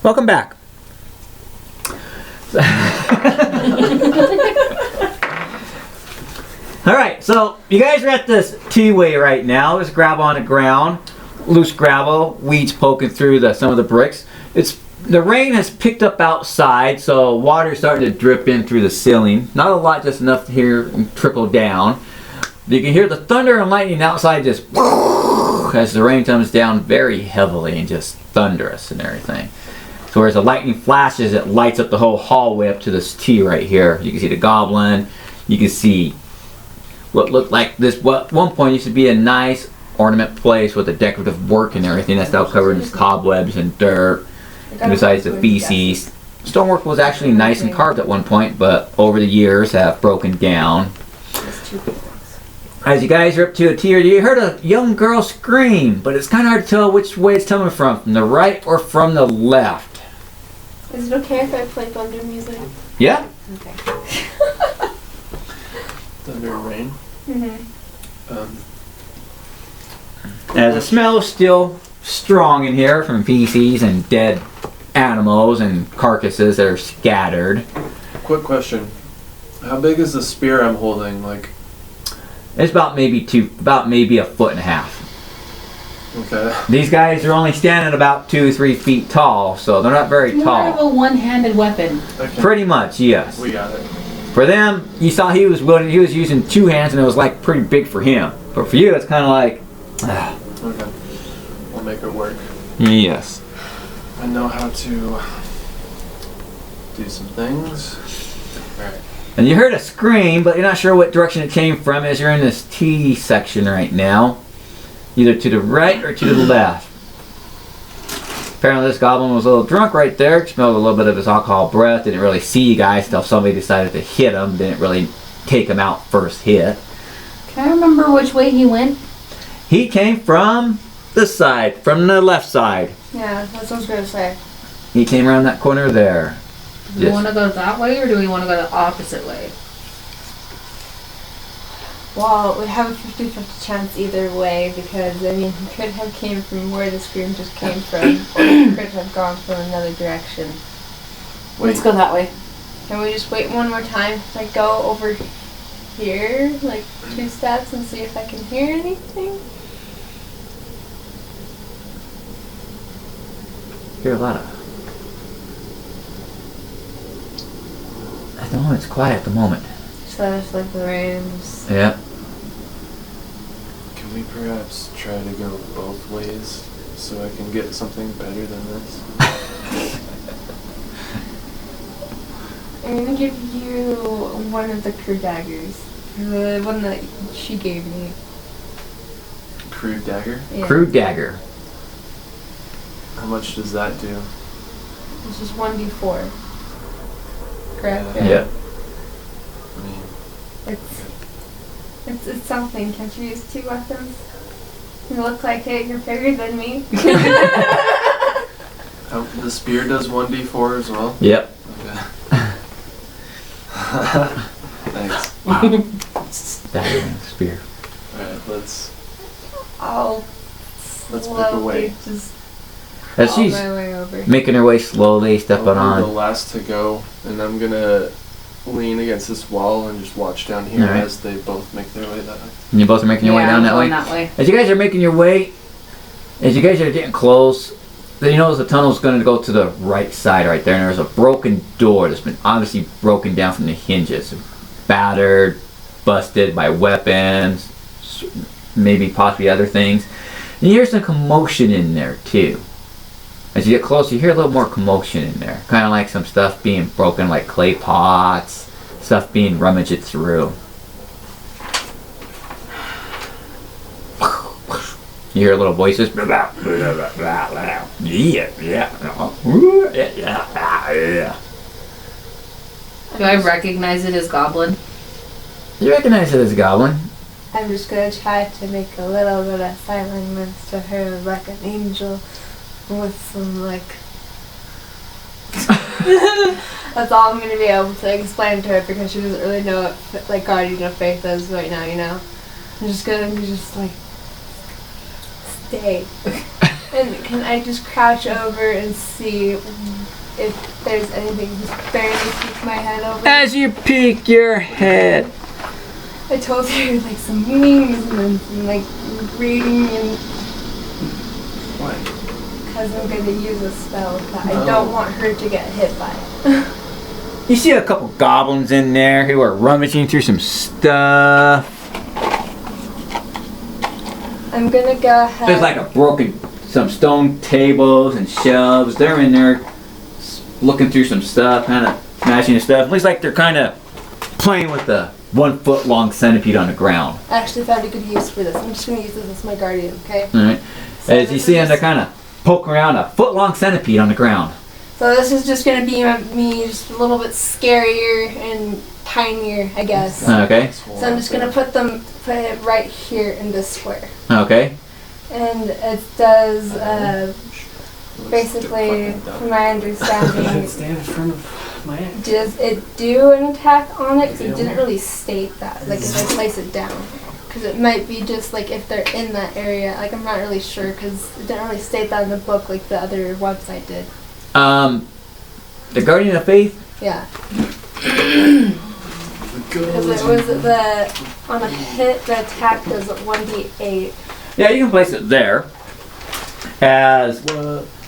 Welcome back. Alright, so you guys are at this T-way right now. There's gravel on the ground. Loose gravel, weeds poking through some of the bricks. The rain has picked up outside, so water's starting to drip in through the ceiling. Not a lot, just enough to hear trickle down. You can hear the thunder and lightning outside just as the rain comes down very heavily and just thunderous and everything. So as the lightning flashes, it lights up the whole hallway up to this T right here. You can see the goblin. You can see what looked like this. What at one point used to be a nice ornament place with the decorative work and everything. That's now covered in cobwebs and dirt. And besides the feces, stonework was actually nice and carved at one point, but over the years have broken down. As you guys are up to a tier, you heard a young girl scream, but it's kind of hard to tell which way it's coming from the right or from the left. Is it okay if I play thunder music? Yeah. Okay. Thunder and rain. As the smell is still strong in here from feces and dead animals and carcasses that are scattered. Quick question. How big is the spear I'm holding? Like, it's about maybe a foot and a half. okay. These guys are only standing about 2-3 feet tall, so they're not very More tall. of a one-handed weapon. Okay. Pretty much, yes. We got it. For them, you saw he was using 2 hands, and it was like pretty big for him. But for you, it's kind of like, Okay. We'll make it work. yes. I know how to do some things. Alright. And you heard a scream, but you're not sure what direction it came from as you're in this T section right now. Either to the right or to the left. Apparently this goblin was a little drunk right there. Smelled a little bit of his alcohol breath. Didn't really see you guys until somebody decided to hit him. Didn't really take him out first hit. Can I remember which way he went? He came from this side, from the left side. Yeah, that's what I was going to say. He came around that corner there. Do we want to go that way or do we want to go the opposite way? Well, we have a 50-50 chance either way because, I mean, he could have came from where the scream just came from, or he could have gone from another direction. Wait. Let's go that way. Can we just wait one more time? Like, go over here, like 2 steps, and see if I can hear anything? Hear a lot of... At the moment, it's quiet at the moment. So it's like the rain's... Yeah. Can we perhaps try to go both ways so I can get something better than this? I'm gonna give you one of the crew daggers. The one that she gave me. Crude dagger? Yeah. Crude dagger. How much does that do? It's just 1d4. Correct? Yeah. I mean, It's something. Can't you use 2 weapons? You look like it. You're bigger than me. the spear does 1d4 as well? Yep. Okay. Thanks. Dagger and spear. Alright, let's pick a slowly way. just As haul she's my way over. making her way slowly, stepping I'll be the on. last to go, and I'm gonna lean against this wall and just watch down here Alright. as they both make their way that way. And you both are making your way Yeah, down I'm that way? going that way. As you guys are making your way, as you guys are getting close, then you notice the tunnel's going to go to the right side right there, and there's a broken door that's been obviously broken down from the hinges. Battered, busted by weapons, maybe possibly other things. And you hear some commotion in there too. As you get close, you hear a little more commotion in there. Kind of like some stuff being broken, like clay pots, stuff being rummaged through. You hear little voices. Yeah. Do I recognize it as Goblin? You recognize it as a goblin. I'm just gonna try to make a little bit of silence to her like an angel with some like... That's all I'm gonna be able to explain to her because she doesn't really know what like Guardian of Faith is right now, you know? I'm just gonna be just like... Stay. And can I just crouch over and see if there's anything, just barely peek my head over? As you peek your head. I told her like some wings and some like reading and What? because I'm going to use a spell that I don't want her to get hit by. You see a couple goblins in there who are rummaging through some stuff. I'm going to go ahead. There's like some stone tables and shelves. They're in there looking through some stuff, kind of smashing the stuff. Looks like they're kind of playing with the 1 foot long centipede on the ground. I actually found a good use for this. I'm just going to use this as my guardian, okay? Alright. So As you see them, they're kind of poking around a foot long centipede on the ground. So this is just going to be me just a little bit scarier and tinier, I guess. Okay. So I'm just going to put it right here in this square. Okay. And it does, basically, from my understanding, Stand in front of my ex. does it do an attack on it? Because it didn't really state that, like if I place it down. Because it might be just like if they're in that area. Like I'm not really sure because it didn't really state that in the book like the other website did. The Guardian of Faith. Yeah. Because it was on a hit, the attack does 1d8. Yeah, you can place it there. As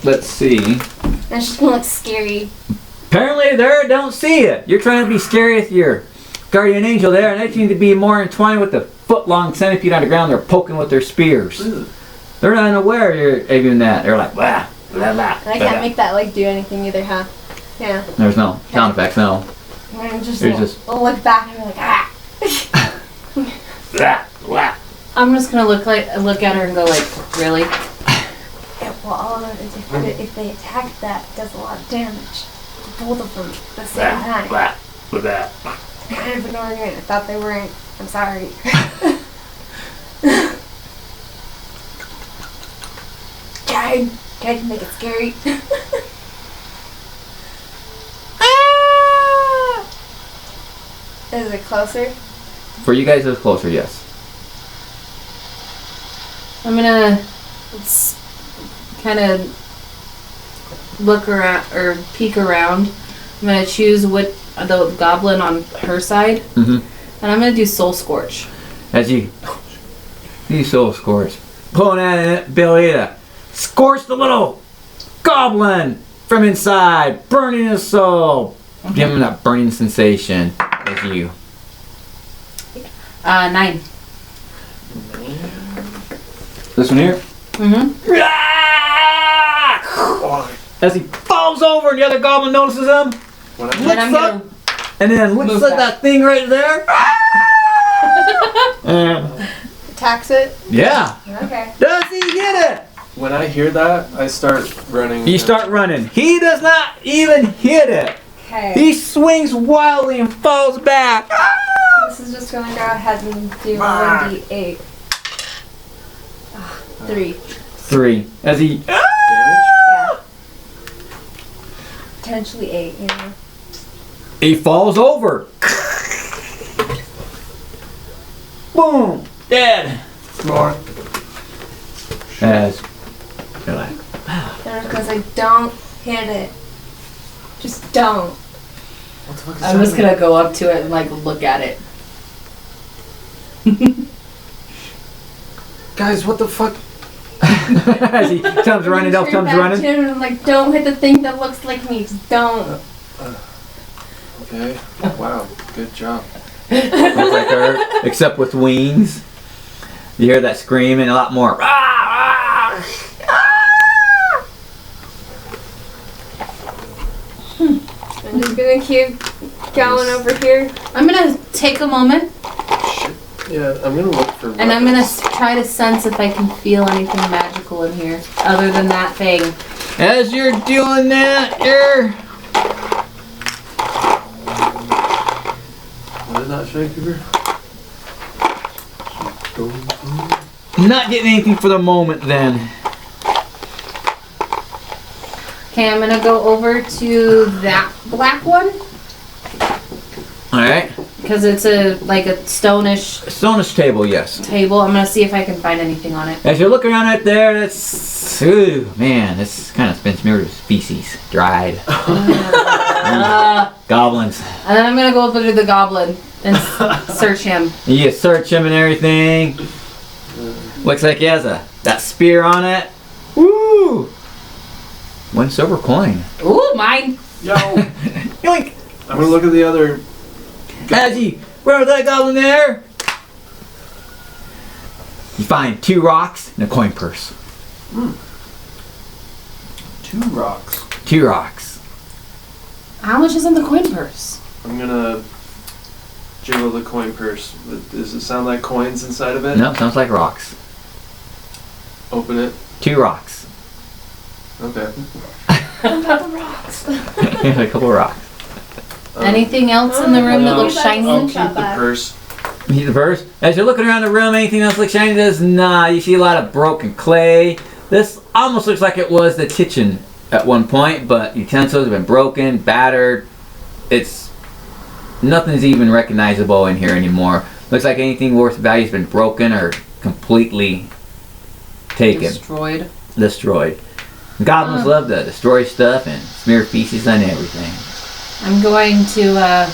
let's see. And it's just gonna look scary. Apparently, they don't see it. You're trying to be scary with your guardian angel there, and they seem to be more entwined with the foot-long centipede on the ground. They're poking with their spears. They're not aware you're even that. They're like, blah, blah, blah. And I can't make that like do anything either, huh? Yeah. There's no sound effects, no. And just, You're just- look back and be like, ah. Blah, blah. I'm just gonna look at her and go like, really? Yeah, well, all of it is if they attack that, it does a lot of damage to both of them at the same time. Blah, blah, blah. Kind of ignoring it. I thought they weren't. I'm sorry. Tried to make it scary. Is it closer? For you guys, it's closer, yes. I'm gonna kind of look around or peek around. I'm gonna choose the goblin on her side, Mm-hmm. and I'm gonna do Soul Scorch. As you soul scorch, pulling at it, Billy to scorch the little goblin from inside, burning his soul, give him that burning sensation. As you. 9. This one here. Mm-hmm. As he falls over and the other goblin notices him, When And looks I'm up, gonna and then looks move at back. that thing right there. And Attacks it? yeah. Okay. Does he hit it? When I hear that, I start running. You start running. He does not even hit it. Okay. He swings wildly and falls back. This is just gonna go ahead and do 1d8. 3. 3. As he. Damage? Yeah. Potentially 8, you know. He falls over. Boom. Dead. As. You're like. And I was gonna say, don't hit it. Just don't. What the fuck is I'm just happening? gonna go up to it and like look at it. Guys, what the fuck? As he comes running, elf Turn comes back running. to him and I'm like, don't hit the thing that looks like me. Just don't. Okay. Wow. Good job. Looks like her, except with wings. You hear that scream and a lot more. I'm just gonna keep going over here. I'm gonna take a moment Yeah, I'm gonna look for. and I'm gonna weapons. try to sense if I can feel anything magical in here other than that thing. As you're doing that, you're. What is that, Shaggy? Not getting anything for the moment then. Okay, I'm gonna go over to that black one Alright. because it's a stonish Stonish table, yes. table. I'm gonna see if I can find anything on it. As you look around right there, that's Ooh, man, this kind of been smeared with feces, dried. Goblins. And then I'm gonna go over to the goblin and search him. You search him and everything. Looks like he has that spear on it. Woo! 1 silver coin. Ooh, mine. Yo! Yoink! I'm gonna look at the other. As you run with that goblin there, you find 2 rocks and a coin purse. 2 rocks. 2 rocks. How much is in the coin purse? I'm gonna jiggle the coin purse. Does it sound like coins inside of it? No, sounds like rocks. Open it. 2 rocks. Okay. About the rocks. A couple rocks. Anything else in the room that looks shiny? I'll keep the purse. You see the purse? As you're looking around the room, anything else looks shiny? Does nah. You see a lot of broken clay. This almost looks like it was the kitchen at one point, but utensils have been broken, battered. It's nothing's even recognizable in here anymore. Looks like anything worth value has been broken or completely taken, destroyed. Goblins love to destroy stuff and smear feces on everything. I'm going to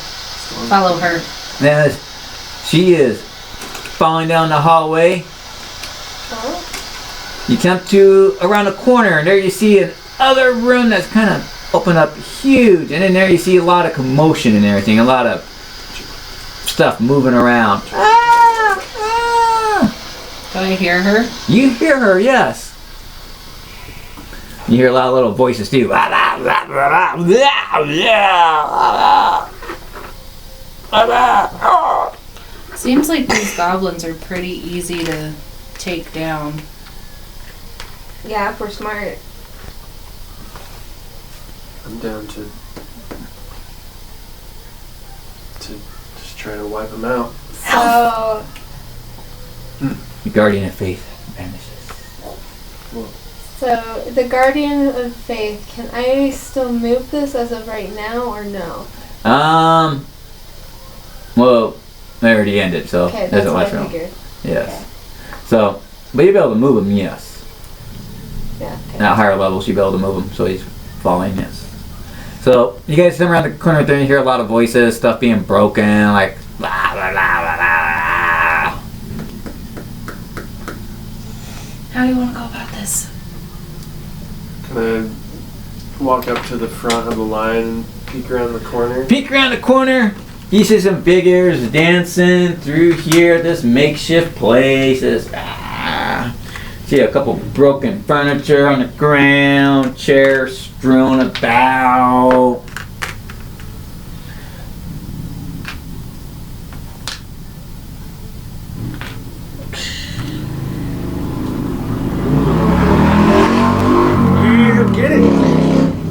follow her. As she is falling down the hallway, you come to around a corner, and there you see an other room that's kind of opened up huge, and in there you see a lot of commotion and everything, a lot of stuff moving around. Do I hear her? You hear her, yes. You hear a lot of little voices too. Seems like these goblins are pretty easy to take down. Yeah, if we're smart. I'm down to just try to wipe them out. So, The Guardian of Faith vanishes. so the Guardian of Faith, can I still move this as of right now or no? Well, they already ended, so Okay, it that's doesn't what last I long. figured. Yes. Okay. So, but you'll be able to move him, yes. Yeah, okay. At higher levels, you'll be able to move him, so he's falling, yes. So, you guys come around the corner right there, and you hear a lot of voices, stuff being broken, like blah, blah, blah, blah, blah. How do you want to go about this? Can I walk up to the front of the line and peek around the corner? Peek around the corner, you see some figures dancing through here, this makeshift place. See a couple broken furniture on the ground, chairs strewn about. Get it!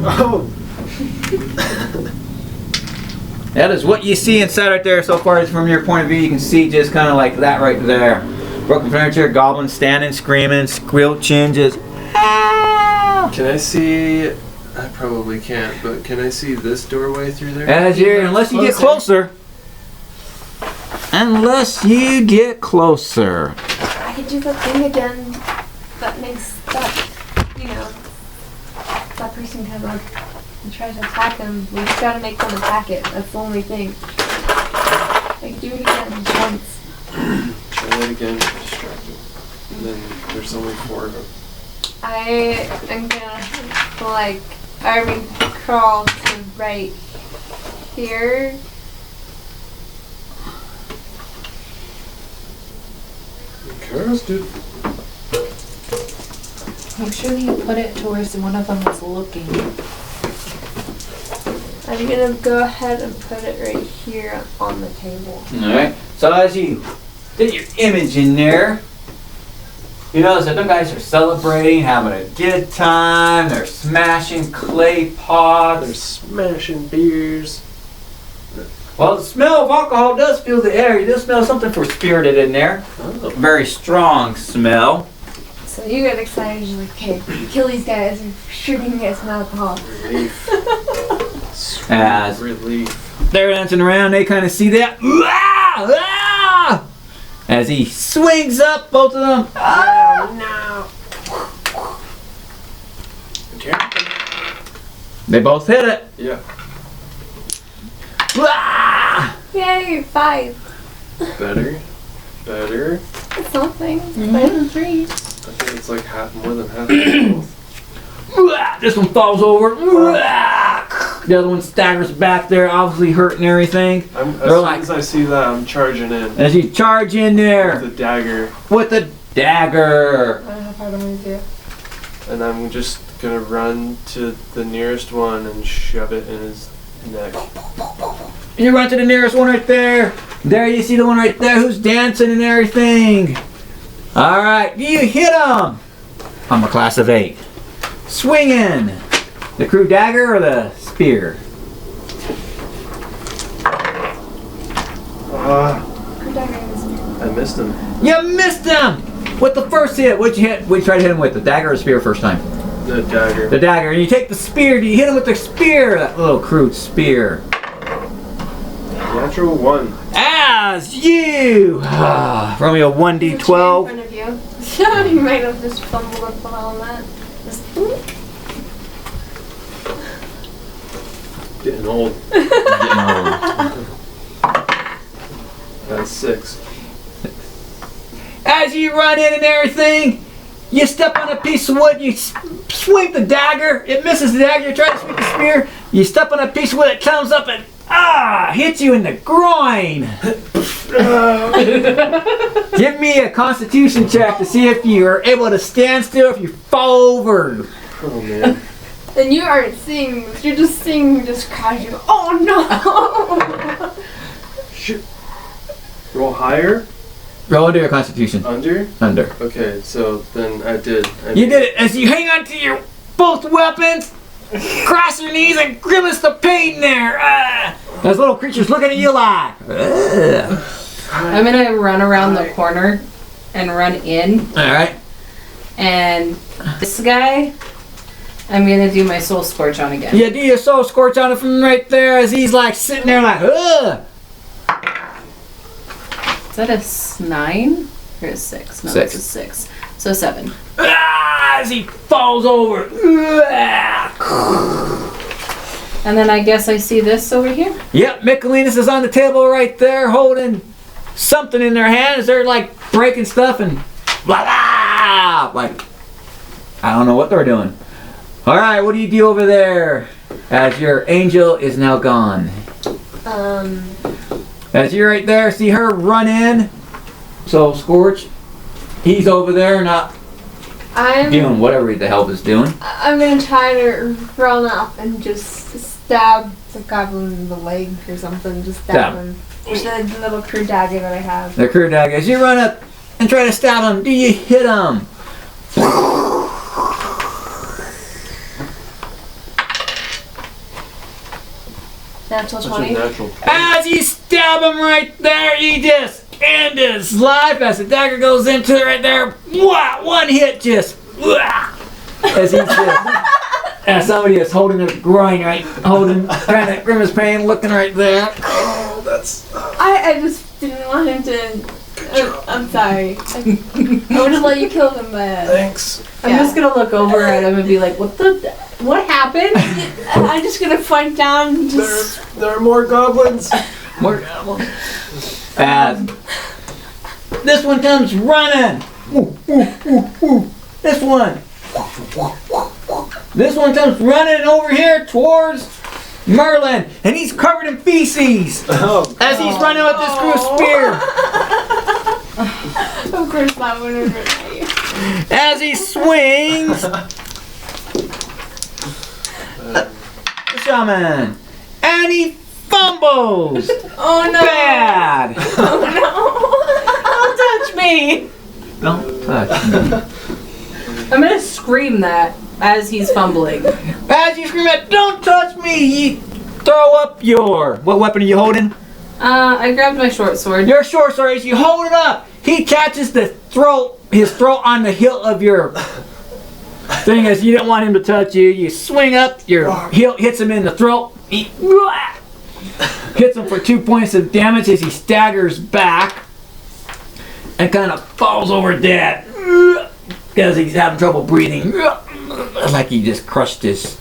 Oh! That is what you see inside right there so far. From your point of view, you can see just kind of like that right there. Broken furniture, goblins standing, screaming, squelching, just. Can I see? I probably can't, but can I see this doorway through there? Unless you get closer. Unless you get closer. I could do the thing again that makes that, that person kind of try to attack him. We just gotta make them attack it. That's the only thing. Like, do it again once. Try that again, distracted. And then there's only 4 of them. I am gonna, army crawl to right here. Cast it. Make sure that you put it to where one of them is looking. I'm gonna go ahead and put it right here on the table. Alright, so as you get your image in there, you notice that them guys are celebrating, having a good time, they're smashing clay They're pots. smashing beers. Well, the smell of alcohol does fill the air. You do smell something for spirited in there. Oh. Very strong smell. So you get excited, you're like, okay, kill these guys, we're sure you can get some alcohol. Relief. As Relief. they're dancing around, they kind of see that. As he swings up, both of them. Oh, no. They both hit it. Yeah. Ah! Yay, 5. Better. It's something. Better than 3. I think it's like more than half the health. This one falls over. The other one staggers back there, obviously hurting everything. As soon as I see that, I'm charging in. As you charge in there With the dagger. with the dagger. I don't know how far to move you. And I'm just gonna run to the nearest one and shove it in his neck. And you run to the nearest one right there. There you see the one right there who's dancing and everything. Alright, you hit him. I'm a class of 8. Swinging. The crew dagger or the spear? I missed him. You missed him! With the first hit, what'd you hit? What'd you try to hit him with? The dagger or spear first time? The dagger. The dagger. And you take the spear. Do you hit him with the spear? That little crude spear. Natural 1. As you! Roll me a In 1d12. front of you. You might have just fumbled up on that. Just, Getting old. Getting old. That's 6. As you run in and everything, you step on a piece of wood, you swing the dagger, it misses the dagger, you try to swing the spear, you step on a piece of wood, it comes up and hits you in the groin. Give me a constitution check to see if you are able to stand still, if you fall over. Oh man. and you aren't seeing this. You're just seeing just crashing. Oh no! Shit. Roll higher? Roll under your constitution. Under? Under. Okay, so then I did. You did it as you hang on to your both weapons, cross your knees and grimace the pain there. Those little creatures looking at you like. I'm gonna run around the corner and run in. Alright. And this guy, I'm gonna do my soul scorch on again. You do your soul scorch on it from right there as he's like sitting there like, ugh. Is that a 9 or a 6? No, 6. it's a 6. So 7. As he falls over. And then I guess I see this over here. Yep, Michaelinus is on the table right there holding something in their hands. They're like breaking stuff and blah blah. Like, I don't know what they're doing. Alright, what do you do over there? As your angel is now gone. As you're right there, see her run in. So Scorch, he's over there not doing whatever the hell he's doing. I'm gonna try to run up and just stab the goblin in the leg or something. Just stab him with the little crew dagger that I have. The crew dagger. As you run up and try to stab him, do you hit him? Natural Such 20. a natural. As you stab him right there, you just end his life as the dagger goes into it right there. Wow, one hit just. As he just. As somebody is holding a groin right, trying to grimace pain, looking right there. Oh, that's. I just didn't want him to. I'm sorry. I would have let you kill him, but Thanks. I'm just gonna look over at him and be like, what happened? I'm just gonna point down. And just There are more goblins. More as this one comes running. This one. This one comes running over here towards Merlin, and he's covered in feces as he's running with this crew spear. Of course, that one would hurt you. As he swings, the shaman, and he fumbles. Oh no! Bad. Oh no! Don't touch me! Don't touch me. I'm gonna scream that as he's fumbling. As you scream at, don't touch me, you throw up your, what weapon are you holding? I grabbed my short sword. Your short sword. As you hold it up, he catches his throat on the hilt of your thing as you don't want him to touch you. You swing up, your hilt hits him in the throat. He hits him for 2 points of damage as he staggers back and kind of falls over dead as he's having trouble breathing. like he just crushed his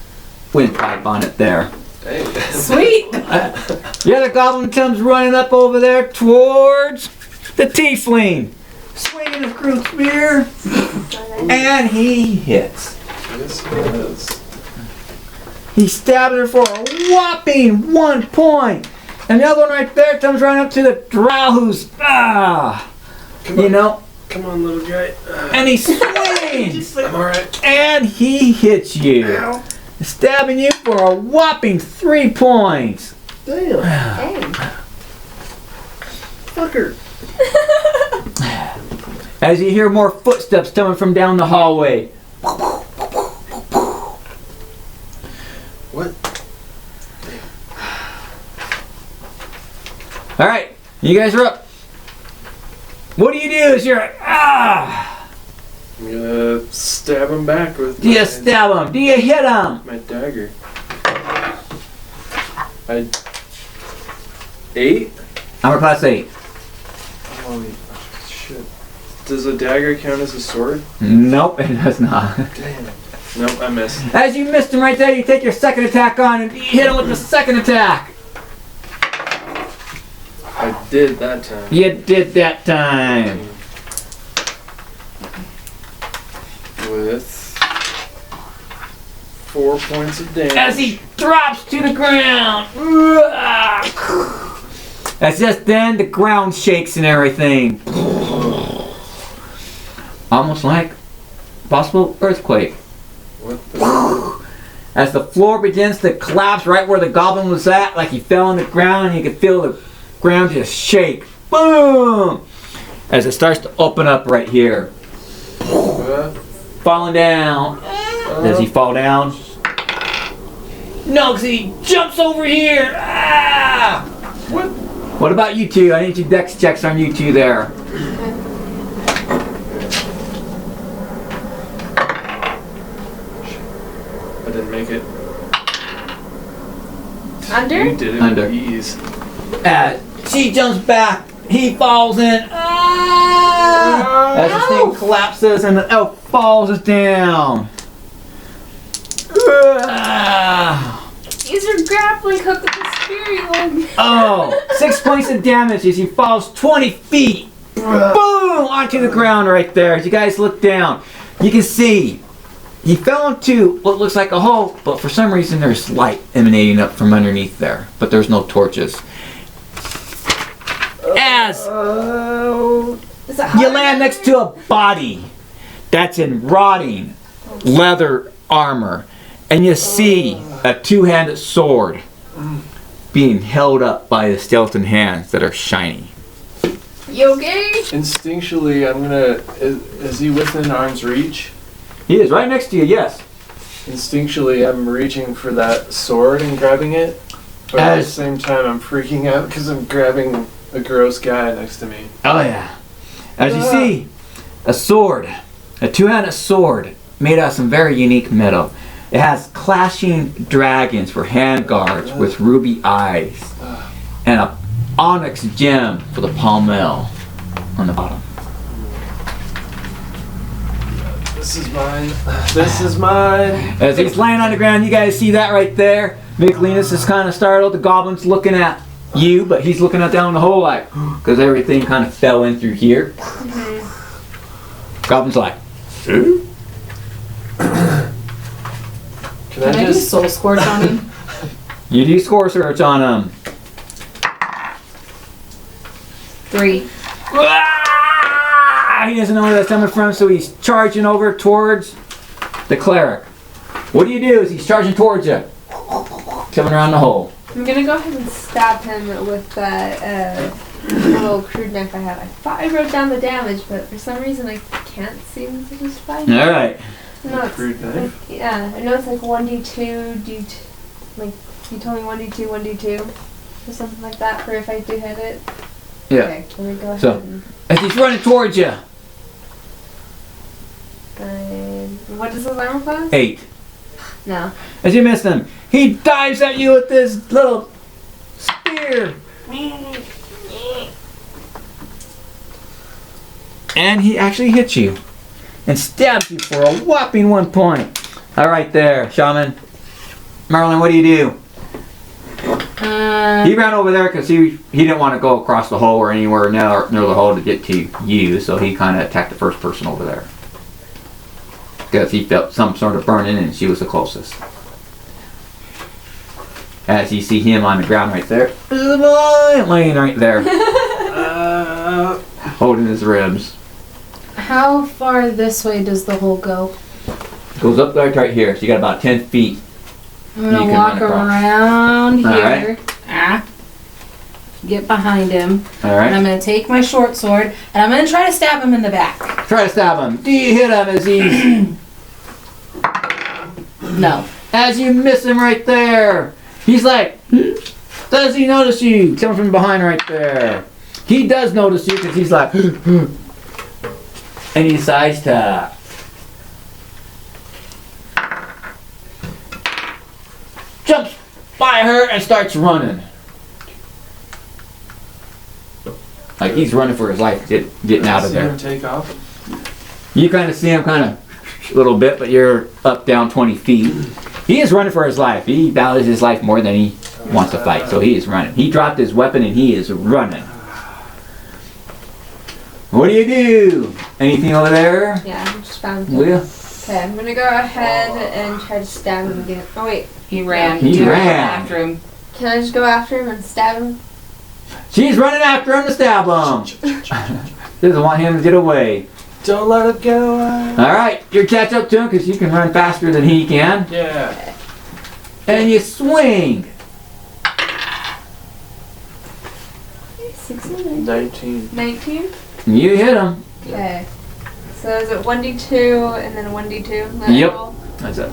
windpipe on it there. Hey. Sweet. The other goblin comes running up over there towards the tiefling, swinging his crude spear, and he hits. Yes, he does. He stabbed her for a whopping 1 point. And the other one right there comes running up to the drow who's, Come on, little guy. and he swings. I'm alright. And he hits you. Ow. Stabbing you for a whopping 3 points. Damn. Dang. Fucker. As you hear more footsteps coming from down the hallway. What? Alright, you guys are up. What do you do as you're like, I'm gonna stab him back with Do you stab him? Do you hit him? my dagger. 8? I'm a class 8. Holy shit. Does a dagger count as a sword? Nope, it does not. Damn. Nope, I missed. As you missed him right there, you take your second attack on and you hit him with the second attack. I did that time. You did that time. With 4 points of damage. As he drops to the ground. As just then the ground shakes and everything. Almost like possible earthquake. What the? As the floor begins to collapse right where the goblin was at, like he fell on the ground and you could feel the ground just shake. Boom! As it starts to open up right here. Falling down. Does he fall down? No, because he jumps over here. Ah! What about you two? I need your dex checks on you two there. I didn't make it. Under? You did it Under. with ease. She jumps back. He falls in. Ah! As this thing collapses and the elf falls down. Ah! Use your grappling hook with the spear, you old. Oh, 6 points of damage as he falls 20 feet. Boom! Onto the ground right there. As you guys look down, you can see he fell into what looks like a hole, but for some reason there's light emanating up from underneath there, but there's no torches. As Is that you hard? land next to a body that's in rotting leather armor, and you see a two-handed sword being held up by the skeleton hands that are shiny. You okay? Instinctually, I'm gonna. Is he within arm's reach? He is right next to you, yes. Instinctually, I'm reaching for that sword and grabbing it. But at the same time, I'm freaking out because I'm grabbing a gross guy next to me. Oh yeah. As you see, a sword, a two-handed sword made out of some very unique metal. It has clashing dragons for hand guards with ruby eyes, and a onyx gem for the pommel on the bottom. This is mine. This is mine. As he's laying on the ground, you guys see that right there. Nicolinus is kind of startled. The goblin's looking at you, but he's looking at down the hole like, because everything kind of fell in through here. Goblin's like, Can Can I do soul scorch on him? you do score search on him. 3. He doesn't know where that's coming from, so he's charging over towards the cleric. What do you do as he's charging towards you? Coming around the hole. I'm gonna go ahead and stab him with that little crude knife I have. I thought I wrote down the damage, but for some reason I can't seem to just find it. Alright. No, it's Crude knife? like, yeah, I know it's like 1d2, d2, like, you told me 1d2, 1d2, or something like that for if I do hit it. Yeah. Okay, let me go ahead So- and... As he's running towards you. What is his armor class? 8. No. As you miss him, he dives at you with this little spear. And he actually hits you and stabs you for a whopping 1 point. All right, there, Shaman. Marilyn, what do you do? He ran over there because he didn't want to go across the hole or anywhere near the hole to get to you, so he kind of attacked the first person over there. Because he felt some sort of burning and she was the closest. As you see him on the ground right there. Laying right there. Holding his ribs. How far this way does the hole go? Goes up right here, so you got about 10 feet. I'm gonna walk around here. Right. Get behind him. Alright. And I'm gonna take my short sword and I'm gonna try to stab him in the back. Try to stab him. Do you hit him as he's... No. As you miss him right there. He's like, does he notice you? Coming from behind right there. He does notice you because he's like, and he decides to jumps by her and starts running. Like he's running for his life, getting out of there. Take off. You kind of see him kind of a little bit, but you're up down 20 feet. He is running for his life. He values his life more than he wants to fight, so he is running. He dropped his weapon and he is running. What do you do? Anything over there? Yeah, I just found him. Leah? Okay, I'm gonna go ahead and try to stab him again. Oh wait, He ran. He You ran. after him. can I just go after him and stab him? She's running after him to stab him. Doesn't want him to get away. Don't let him get away. Alright, you catch up to him because you can run faster than he can. Yeah. And you swing. 16, 19. 19? You hit him. Okay. So is it 1d2 and then 1d2? That Yep. roll? That's it.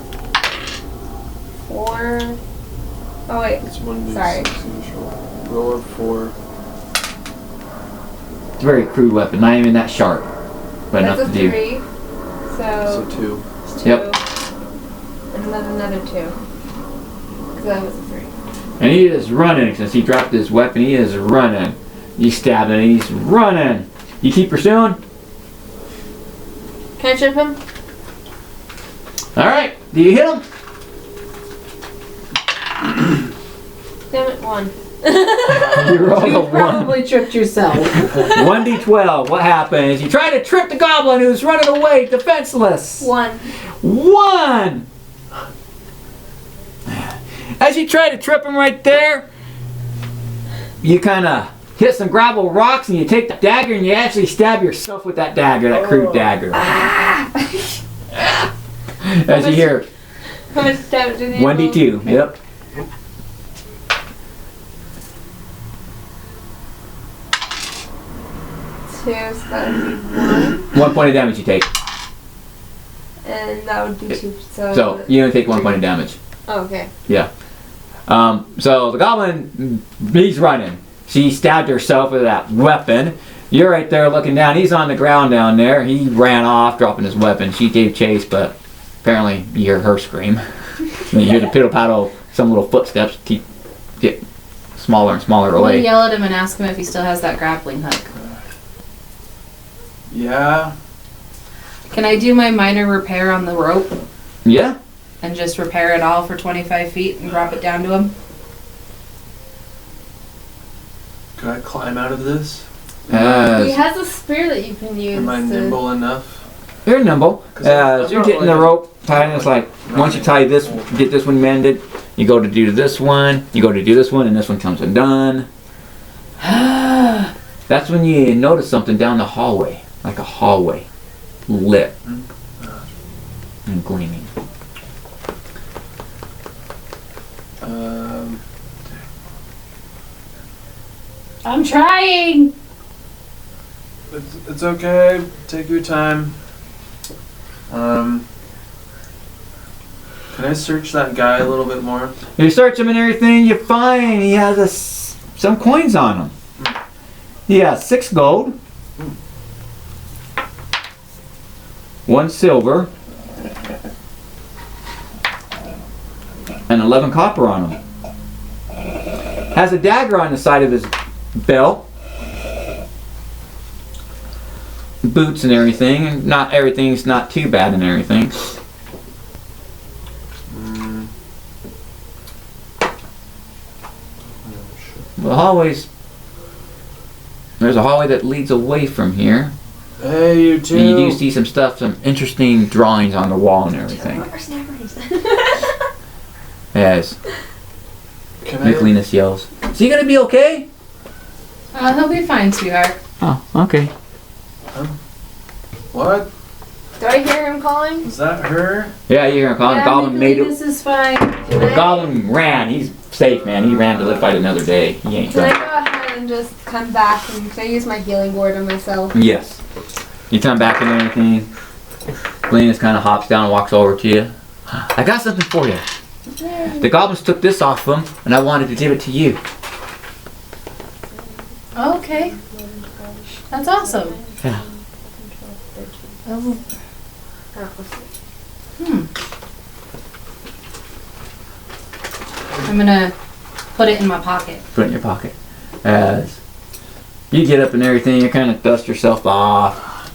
4. Oh wait. It's 1d6 Sorry. initial. Roll of 4. It's a very crude weapon, not even that sharp. But That's enough a to do. 3. So So 2. it's 2. Yep. And then another 2. Because that was a 3. And he is running since he dropped his weapon. He is running. You stab him and he's running. You keep pursuing? Can I trip him? Alright. Do you hit him? Damn it, 1. You rolled a You 1. probably tripped yourself. 1d12. What happens? You try to trip the goblin who's running away defenseless. 1. 1! As you try to trip him right there, you kind of hit some gravel rocks and you take the dagger and you actually stab yourself with that dagger, that crude dagger. As you hear How much damage did he 1d2. Yep. So that would be 1. 1 point of damage you take. And that would be 2. So you only take 1 point of damage. Oh, okay. Yeah. So the goblin, he's running. She stabbed herself with that weapon. You're right there looking down. He's on the ground down there. He ran off, dropping his weapon. She gave chase, but apparently you hear her scream. And you hear the piddle paddle, some little footsteps get smaller and smaller We'll away. yell at him and ask him if he still has that grappling hook. Yeah. Can I do my minor repair on the rope Yeah. and just repair it all for 25 feet and drop it down to him? Can I climb out of this? He has a spear that you can use. Am I to- nimble enough? You're nimble. 'Cause I'm As you're not getting the like- rope tied, it's like once you tie this, get this one mended, you go to do this one, you go to do this one, and this one comes undone. That's when you notice something down the hallway, like a hallway, lit and gleaming. I'm trying! It's okay. Take your time. Can I search that guy a little bit more? You search him and everything, you find he has some coins on him. He has 6 gold, 1 silver, and 11 copper on him. Has a dagger on the side of his belt. Boots and everything. Not everything's not too bad and everything. The hallways. There's a hallway that leads away from here. Hey, you too. And you do see some stuff, some interesting drawings on the wall and everything. As Can I? Nicolinus yells, "Is he gonna be okay?" He'll be fine, sweetheart. Oh, okay. What? Do I hear him calling? Is that her? Yeah, you're gonna call him. Goblin made it. This is fine. The Goblin ran. He's safe, man. He ran to live fight another day. He ain't Can I done. go ahead and just come back and can I use my healing word on myself? Yes. You come back and everything. Glennis kind of hops down and walks over to you. I got something for you. The goblins took this off them, and I wanted to give it to you. Okay. That's awesome. Yeah. Oh. I'm gonna put it in my pocket. Put it in your pocket. As you get up and everything, you kind of dust yourself off.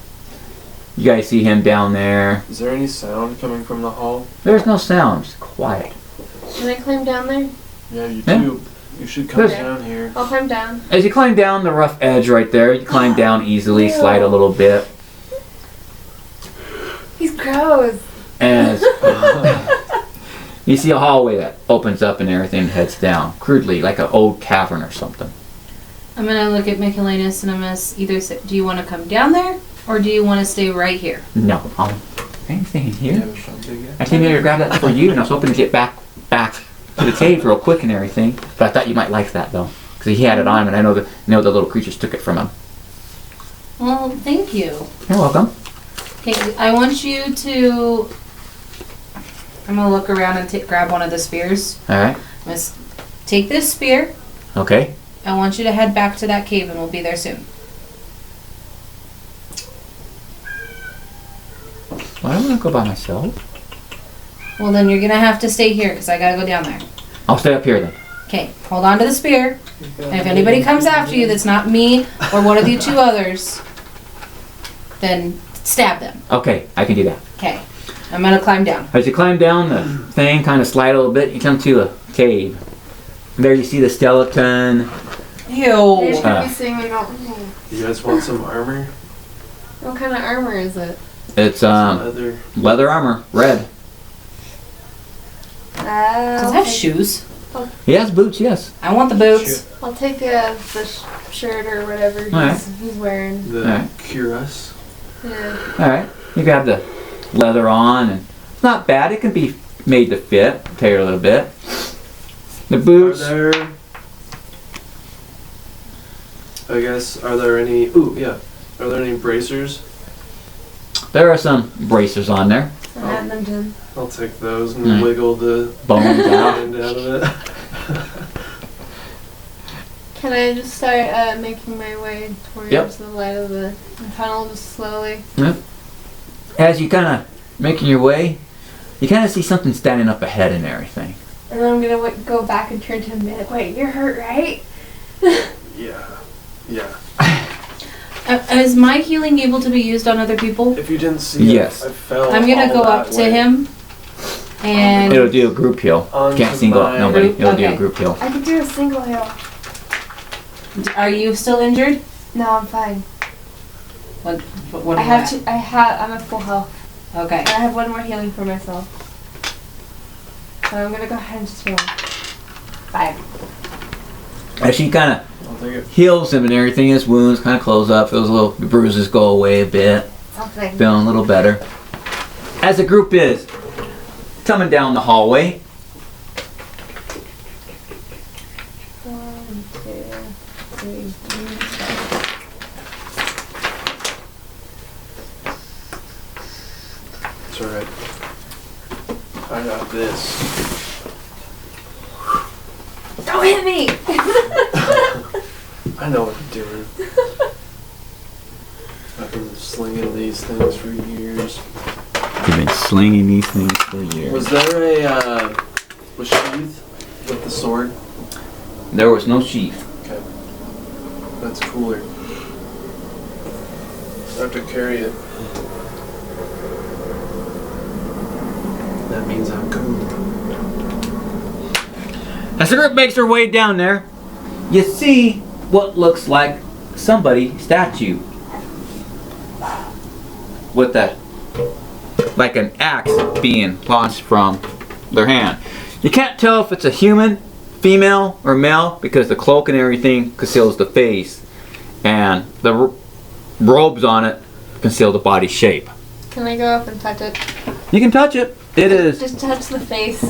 You guys see him down there. Is there any sound coming from the hall? There's no sound. It's quiet. Can I climb down there? Yeah, you Yeah. too. You should come There's- down here. I'll climb down. As you climb down the rough edge right there, you climb down easily, slide a little bit. He's gross. As you see a hallway that opens up and everything heads down, crudely, like an old cavern or something. I'm gonna look at Michaelinus and I'm gonna either say, do you want to come down there or do you want to stay right here? No, anything in You here? have a shotgun yet? I came here to grab that for you, and I was hoping to get back to the cave real quick and everything. But I thought you might like that though, because he had it on him, and I know the little creatures took it from him. Well, thank you. You're welcome. Okay, I want you to. I'm gonna look around and grab one of the spears. All right. I'm gonna take this spear. Okay. I want you to head back to that cave, and we'll be there soon. Well, I don't want to go by myself. Well, then you're gonna have to stay here because I gotta go down there. I'll stay up here then. Okay, hold on to the spear. And if anybody comes after you that's not me or one of the two others, then stab them. Okay, I can do that. Okay, I'm gonna climb down. As you climb down the thing, kind of slide a little bit, you come to a cave. There you see the skeleton. You're Ew. just gonna be seeing me go, You guys want some armor? what kind of armor is it? It's Leather. leather armor, red. Does it have shoes? He has boots, yes. I want the boots. I'll take the shirt or whatever Alright. he's wearing. The Alright. cuirass. Yeah. All right. You grab the leather on, and it's not bad. It can be made to fit. Tear a little bit. The boots. Are there? I guess. Are there any? Ooh, yeah. Are there any bracers? There are some bracers on there. I had them done. I'll take those and Alright. wiggle the Bones out. hand out of it. Can I just start making my way towards Yep. the light of the tunnel just slowly? As you kind of making your way, you kind of see something standing up ahead and everything. And then I'm gonna go back and turn to him and be like, wait, you're hurt, right? Yeah. Yeah. Is my healing able to be used on other people? If you didn't see Yes. it, I fell. I'm gonna all go that up to way. him and It'll do a group heal. You Onto can't single my- nobody. Group? It'll do a Okay. group heal. I can do a single heal. are you still injured? No, I'm fine. What I are you have at? I'm at full health. Okay. And I have one more healing for myself. So I'm gonna go ahead and just heal him. 5. As she kind of I'll take it. heals him and everything, his wounds kind of close up. Those little bruises go away a bit. Something. Feeling a little better. As the group is coming down the hallway, 1, 2, 3, 4. It's alright. I got this. Don't hit me! I know what I'm doing. I've been slinging these things for years. you've been slinging these things for years. Was there a sheath with the sword? There was no sheath. Okay. That's cooler. I have to carry it. That means I'm cool. As the group makes their way down there, you see what looks like somebody statue with like an axe being launched from their hand. You can't tell if it's a human, female, or male because the cloak and everything conceals the face, and the robes on it conceal the body shape. Can I go up and touch it? You can touch it. It is. Just touch the face.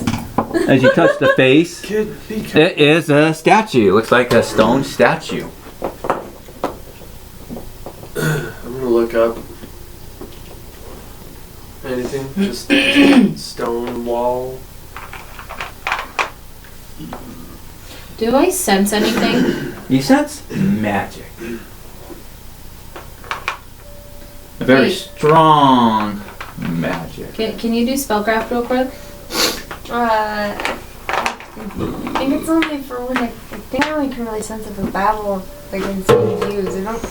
As you touch the face, Kid, be careful. it is a statue. It looks like a stone statue. I'm gonna look up. Anything? Just stone wall. Do I sense anything? You sense magic. A very Hey. strong magic. Can you do spellcraft real quick? I think it's only for when I think I only can really sense if a babble like when it's being used. I don't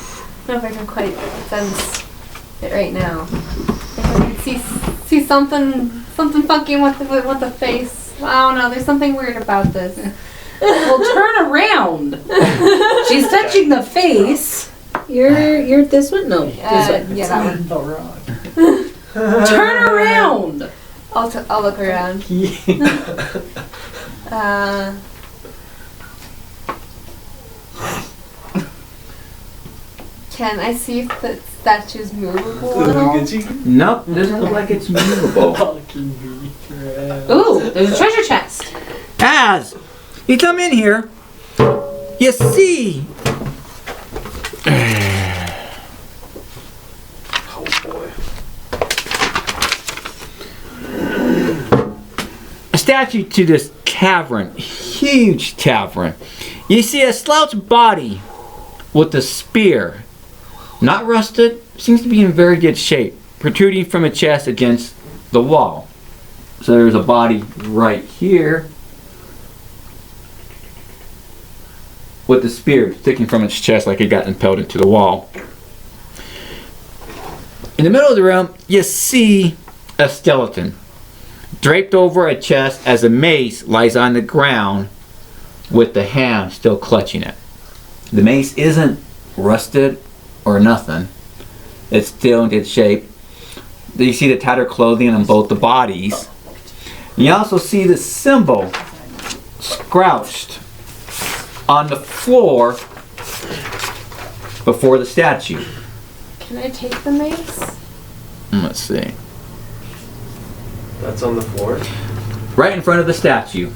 know if I can quite sense it right now. If I can see something fucking with the face. I don't know. There's something weird about this. Well, turn around. She's touching the face. You're this one? No. This one. Yeah, that one. Turn around. I'll look around. Can I see if the statue's movable at all? Nope, doesn't look like it's movable. Ooh, there's a treasure chest. As you come in here, you see Oh boy. a statue to this cavern, huge cavern. You see a slouched body with a spear, not rusted, seems to be in very good shape, protruding from a chest against the wall. So there's a body right here with the spear sticking from its chest like it got impaled into the wall. In the middle of the room, you see a skeleton draped over a chest as a mace lies on the ground with the hand still clutching it. The mace isn't rusted or nothing. It's still in good shape. You see the tattered clothing on both the bodies. You also see the symbol scrouched on the floor before the statue. Can I take the mace? Let's see. That's on the floor. Right in front of the statue.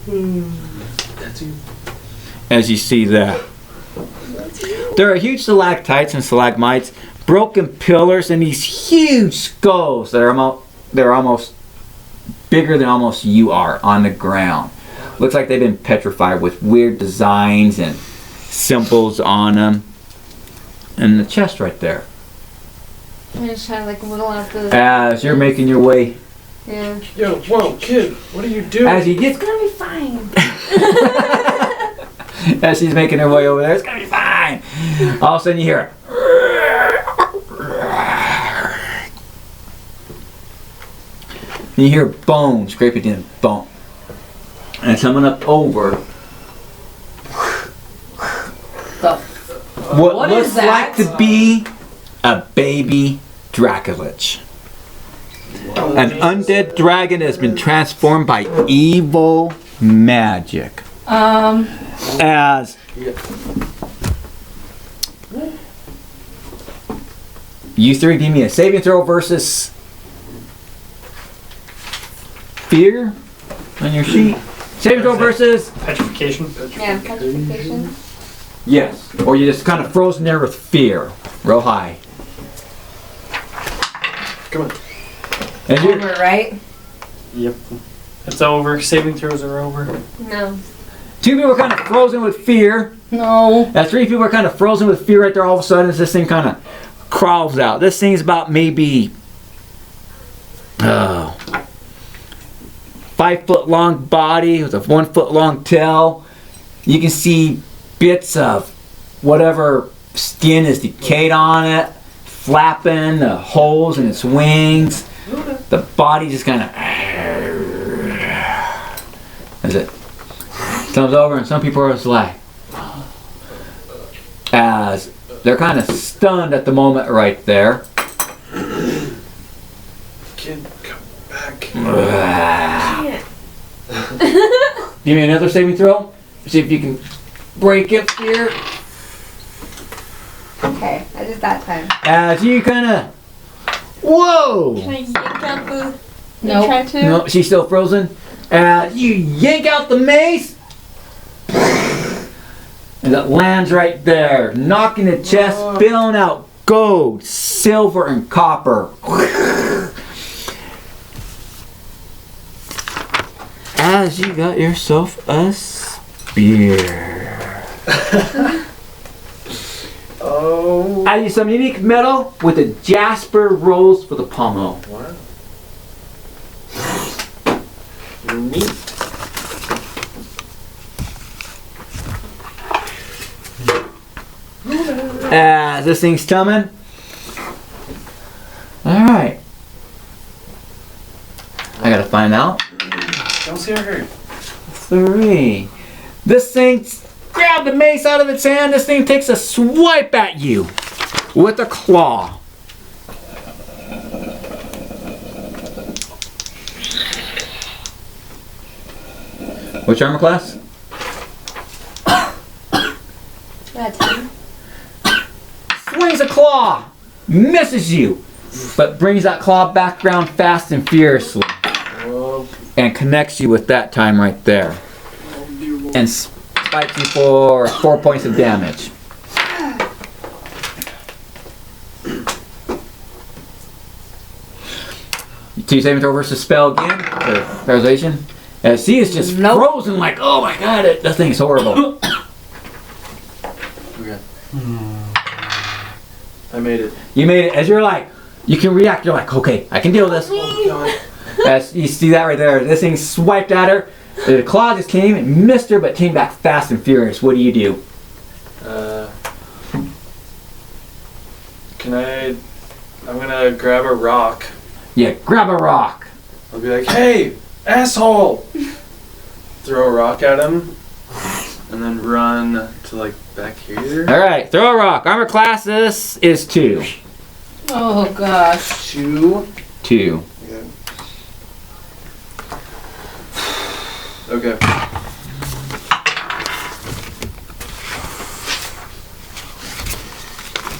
That's you. As you see that. There are huge stalactites and stalagmites, broken pillars, and these huge skulls that are almost bigger than almost you are on the ground. Looks like they've been petrified with weird designs and symbols on them. And the chest right there. I'm just trying to like whittle out the. As you're making your way, Yeah. Yo, whoa, kid, what are you doing? as you get, It's gonna be fine. as she's making her way over there, it's gonna be fine. All of a sudden you hear it. And you hear bone scraping in bone. And coming up over The what is looks that? like to be a baby Draculich. An undead dragon has been transformed by evil magic. As you three give me a saving throw versus fear on your sheet. Saving throw versus Petrification. Yeah, petrification. yes, or you're just kind of frozen there with fear, real high. Come on. And you're, over, right? Yep. It's over. Saving throws are over. No. two people are kind of frozen with fear. No. Three people are kind of frozen with fear right there. All of a sudden, as this thing kind of crawls out. This thing's about maybe 5 foot long body with a 1 foot long tail. You can see bits of whatever skin is decayed on it, flapping, the holes in its wings. The body just kind of as it Comes over and some people are just like, as they're kind of stunned at the moment right there. Kid, come back. Give me another saving throw. See if you can break it here. Okay, I did that time. As you kind of, whoa! Can I yank out the? Nope. Try to? No, she's still frozen. As you yank out the mace, and it lands right there, knocking the chest, spilling out gold, silver, and copper. As you got yourself a spear. Oh. I use some unique metal with a jasper rose for the pommel. Wow. Neat. As this thing's coming. Alright. I gotta find out. Don't scare her. 3. This thing, grab the mace out of its hand. This thing takes a swipe at you with a claw. Which armor class? That's him. Swings a claw, misses you, but brings that claw back around fast and furiously Oh, and connects you with that time right there. And spikes you for 4 points of damage. Two saving throw versus spell again. Paralyzation. As she is just Nope. frozen, like, oh my god, that thing's horrible. okay. I made it. You made it. As you're like, you can react. You're like, okay, I can deal with this. Oh god. As you see that right there, this thing swiped at her. The claw just came and missed her, but came back fast and furious. What do you do? Can I'm gonna grab a rock. Yeah, grab a rock. I'll be like, hey, asshole! Throw a rock at him, and then run to like back here. All right, throw a rock. Armor class this is 2. Oh gosh. 2. 2. Okay.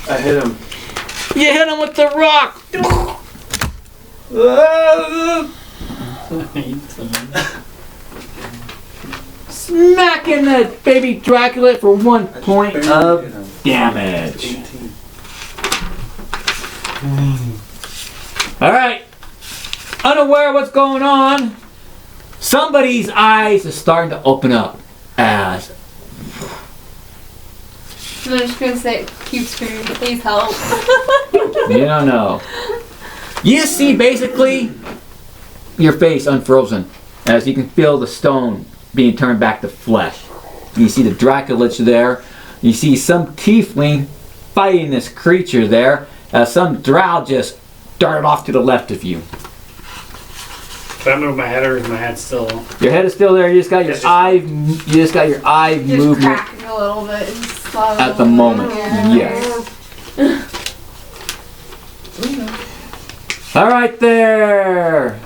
I hit him. You hit him with the rock. Smacking the baby Dracula for 1 point of damage. 18. All right. Unaware of what's going on, somebody's eyes are starting to open up as I'm just gonna say, keep screaming, please help. you don't know. You see basically your face unfrozen as you can feel the stone being turned back to flesh. You see the Draculich there. You see some tiefling fighting this creature there as some drow just darted off to the left of you. If I move my head, or is my head still? Your head is still there. You just got your eye. You just got your eye Just movement cracking a little bit and slow. at the moment. Yeah. Yes. All right there,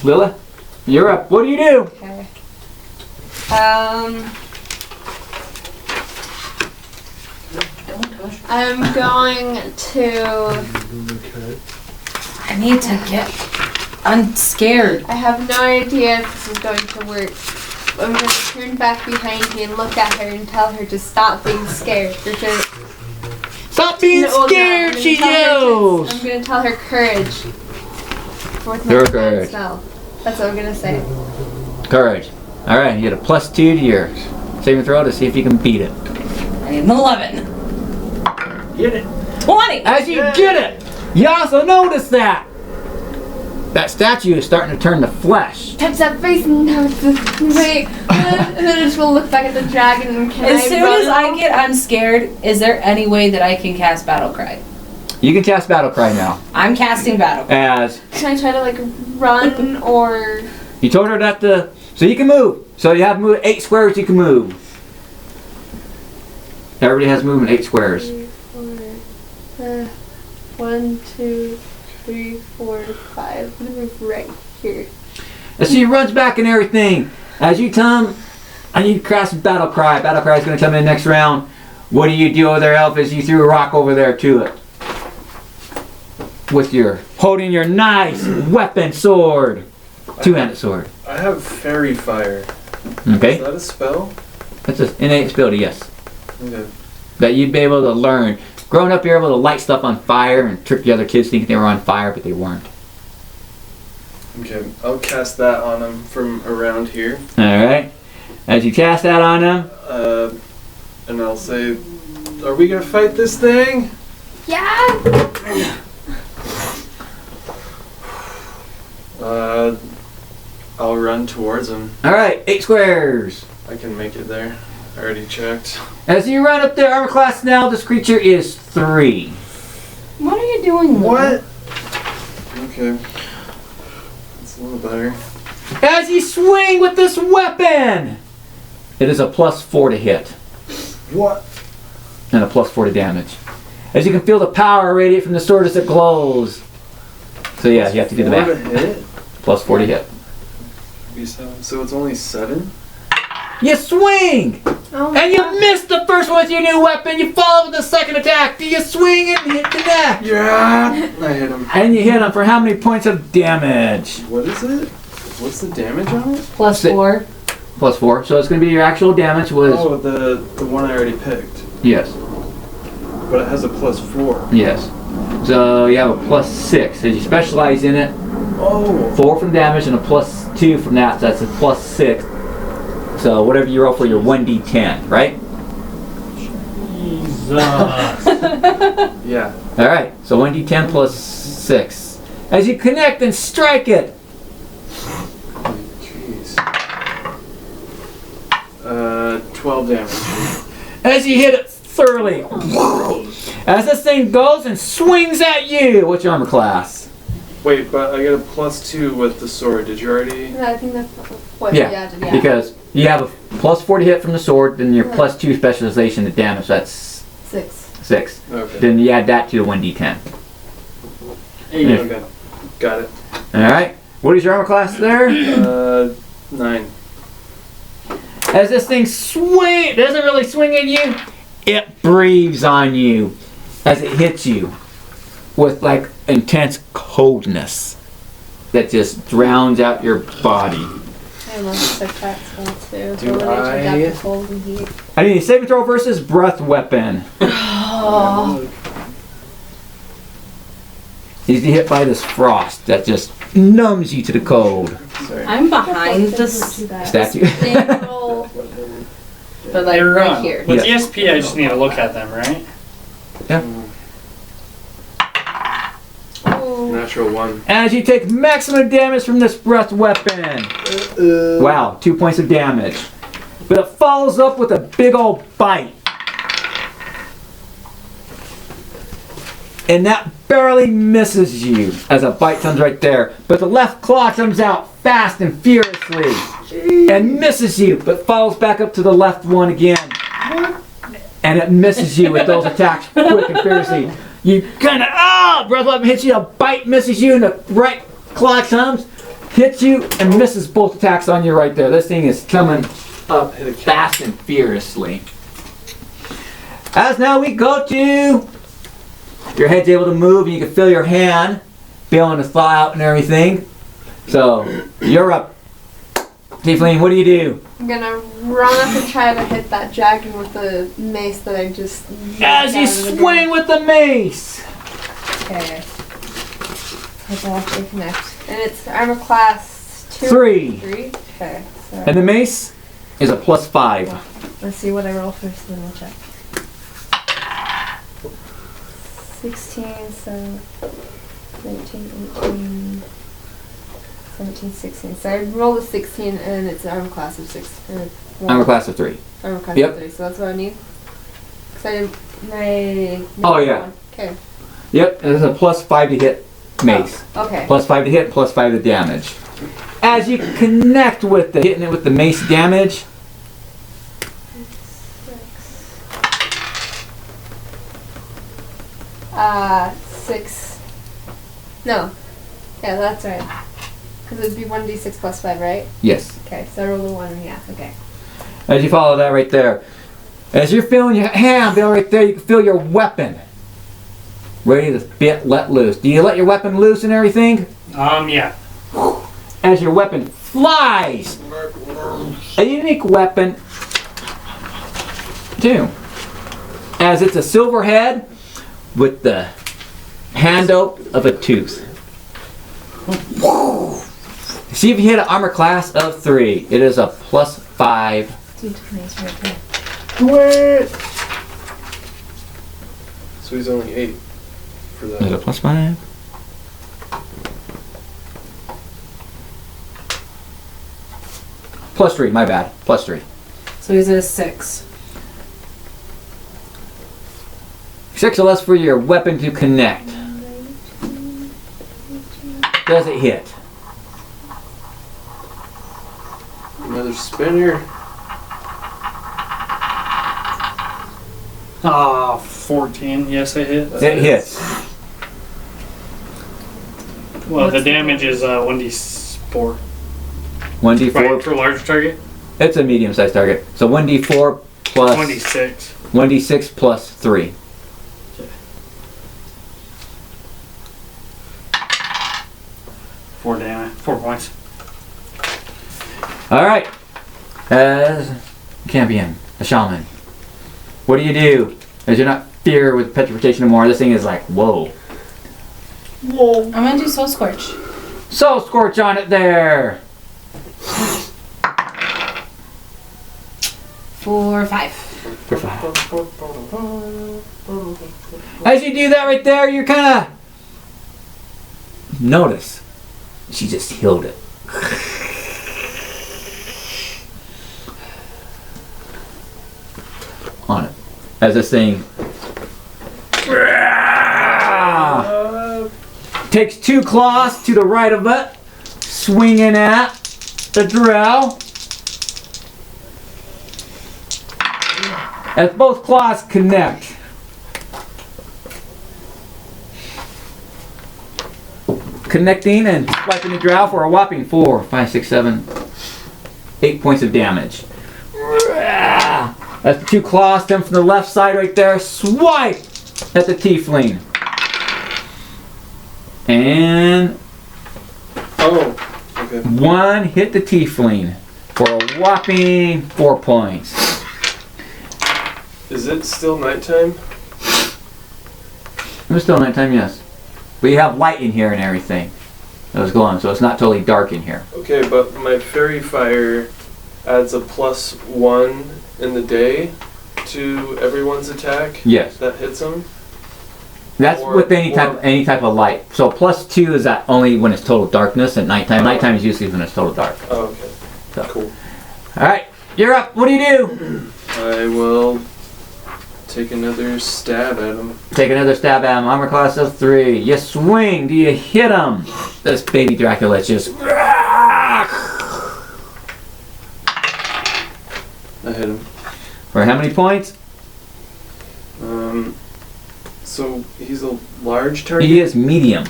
Lila. You're up. What do you do? Okay. I'm going to. I need to get unscared. I have no idea if this is going to work. I'm going to turn back behind me and look at her and tell her to stop being scared. Or to, Stop being No, scared, I'm she gonna tell her yells. I'm going to tell her courage. With Her my courage. spell. That's what I'm going to say. Courage. All right, you get a +2 to your saving throw to see if you can beat it. I need an 11. Get it. 20! As you get it, you also notice that statue is starting to turn to flesh. Touch that face and now it's this way. And then I just will look back at the dragon and can As I soon run as I off? get unscared, is there any way that I can cast Battle Cry? You can cast Battle Cry now. I'm casting Battle Cry. As Can I try to like run or? you told her that the So you can move. So you have moved 8 squares you can move. Everybody has movement 8 squares. 3, 4, 1, 2, 3, 4, 5. I'm gonna move right here. And so he runs back and everything. As you tell him, I need to craft some battle cry. Battle cry is going to come in the next round. What do you do over there, Elf, as you threw a rock over there to it? With your, holding your nice weapon sword. Two-handed sword. I have fairy fire. Okay? Is that a spell? That's an innate ability, yes. Okay. That you'd be able to learn. Growing up, you're able to light stuff on fire and trick the other kids thinking they were on fire, but they weren't. Okay, I'll cast that on him from around here. Alright. As you cast that on him, And I'll say, are we gonna fight this thing? Yeah! I'll run towards him. alright, 8 squares. I can make it there. I already checked. As you run up there, armor class now, this creature is 3. What are you doing? Lou? What? Okay. It's a little better. As you swing with this weapon, it is a +4 to hit What? and a +4 to damage. As you can feel the power radiate from the sword as it glows. So yeah, you have to do the 4 to math. hit? +4 to hit. So it's only 7? You swing! Oh, And you miss the first one with your new weapon. You follow with the second attack. Do you swing and hit the neck? Yeah! I hit him. And you hit him for how many points of damage? What is it? What's the damage on it? +4. +4. So it's going to be your actual damage was... Oh, the one I already picked. Yes. But it has a +4. Yes. So you have a +6. So you specialize in it. Oh! 4 from damage and a +2 from that. So that's a +6. So whatever you roll for your 1d10, right? Jesus. Yeah. Alright, so 1d10 +6. As you connect and strike it, Jeez. 12 damage. as you hit it thoroughly, as this thing goes and swings at you. What's your armor class? Wait, but I get a +2 with the sword. Did you already? No, I think that's what Yeah, yeah. because you have a +4 to hit from the sword, then your +2 specialization to damage, that's 6. 6. Okay. Then you add that to the 1d10. Hey, Okay. Got it. Alright, what is your armor class there? 9. As this thing doesn't really swing at you, it breathes on you as it hits you with like intense coldness that just drowns out your body. I must pick that spell too. Do Ability to adapt I- to cold and heat. I need a saving throw versus breath weapon. Oh. He's hit by this frost that just numbs you to the cold. Sorry. I'm behind this, Statue. Roll. but like right here. With Yeah. ESP, I just need to look at them, right? Oh. Natural 1. As you take maximum damage from this breath weapon. Wow, 2 points of damage. But it follows up with a big old bite. And that barely misses you as a bite comes right there. But the left claw comes out fast and furiously and misses you, but follows back up to the left one again. And it misses you with those attacks quick and furiously. You kind of, breath weapon hits you, a bite misses you, and the right claw comes, hits you, and misses both attacks on you right there. This thing is coming up fast and furiously. As now we go to, your head's able to move, and you can feel your hand feeling to thaw out and everything. So, you're up. Tiefling, what do you do? I'm gonna run up and try to hit that dragon with the mace that I just. As you swing with the mace! Okay. I can actually connect. And it's armor class 2. 3. 3? Okay. So And the mace is a +5. let's see what I roll first, then we'll check. 16, so 19, 18, 17, 16. So I rolled a 16 and it's an armor class of 6. Armor class of 3. Armor class Yep. of 3, so that's what I need. Because I didn't. My. Oh, yeah. Okay. Yep, and it's a +5 to hit mace. Okay. +5 to hit, +5 to damage. As you connect with it, hitting it with the mace damage. 6. No. Yeah, that's right. Because it would be 1d6 plus 5, right? Yes. Okay, so I rolled a 1, yeah, okay. As you follow that right there. As you're feeling your hand, Bill, right there, you can feel your weapon ready to let loose. Do you let your weapon loose and everything? Yeah. As your weapon flies, a unique weapon, too. As it's a silver head with the handle of a tooth. See if you hit an armor class of 3. It is a +5. D20's right there. What? So he's only 8 for Is it a that. +5? +3, my bad. +3. So he's at a 6. 6 or less for your weapon to connect. Does it hit? Another spinner. 14. Yes, I hit. It hits. Well, the What's the damage is 1d4. 1d4. Right, for large target. It's a medium-sized target. So 1d4 plus 1d6. 1d6 plus 3. Four damage. 4 points. All right. As a champion, a shaman, what do? As you're not fear with petrification anymore, this thing is like, whoa. I'm gonna do Soul Scorch. Soul Scorch on it there. For 5. For 5. As you do that right there, you're kind of notice she just healed it. On it. As this thing takes 2 claws to the right of it, swinging at the drow. As both claws connect. Connecting and swiping the drow for a whopping 4, 5, 6, 7, 8 points of damage. As the 2 claws stem from the left side right there, swipe at the tiefling. And Oh, okay. 1 hit the tiefling for a whopping 4 points. Is it still nighttime? It was still nighttime, yes. But you have light in here and everything that was glowing, so it's not totally dark in here. Okay, but my fairy fire adds a +1 in the day to everyone's attack. Yes. That hits them. That's Or- with any type of light. So +2 is that only when it's total darkness at nighttime. Oh. Nighttime is usually when it's total dark. Oh, okay. So. Cool. Alright, you're up. What do? I will take another stab at him. Take another stab at him. Armor class of 3. You swing. Do you hit him? This baby Dracula is just... I hit him. For how many points? So he's a large target? He is medium.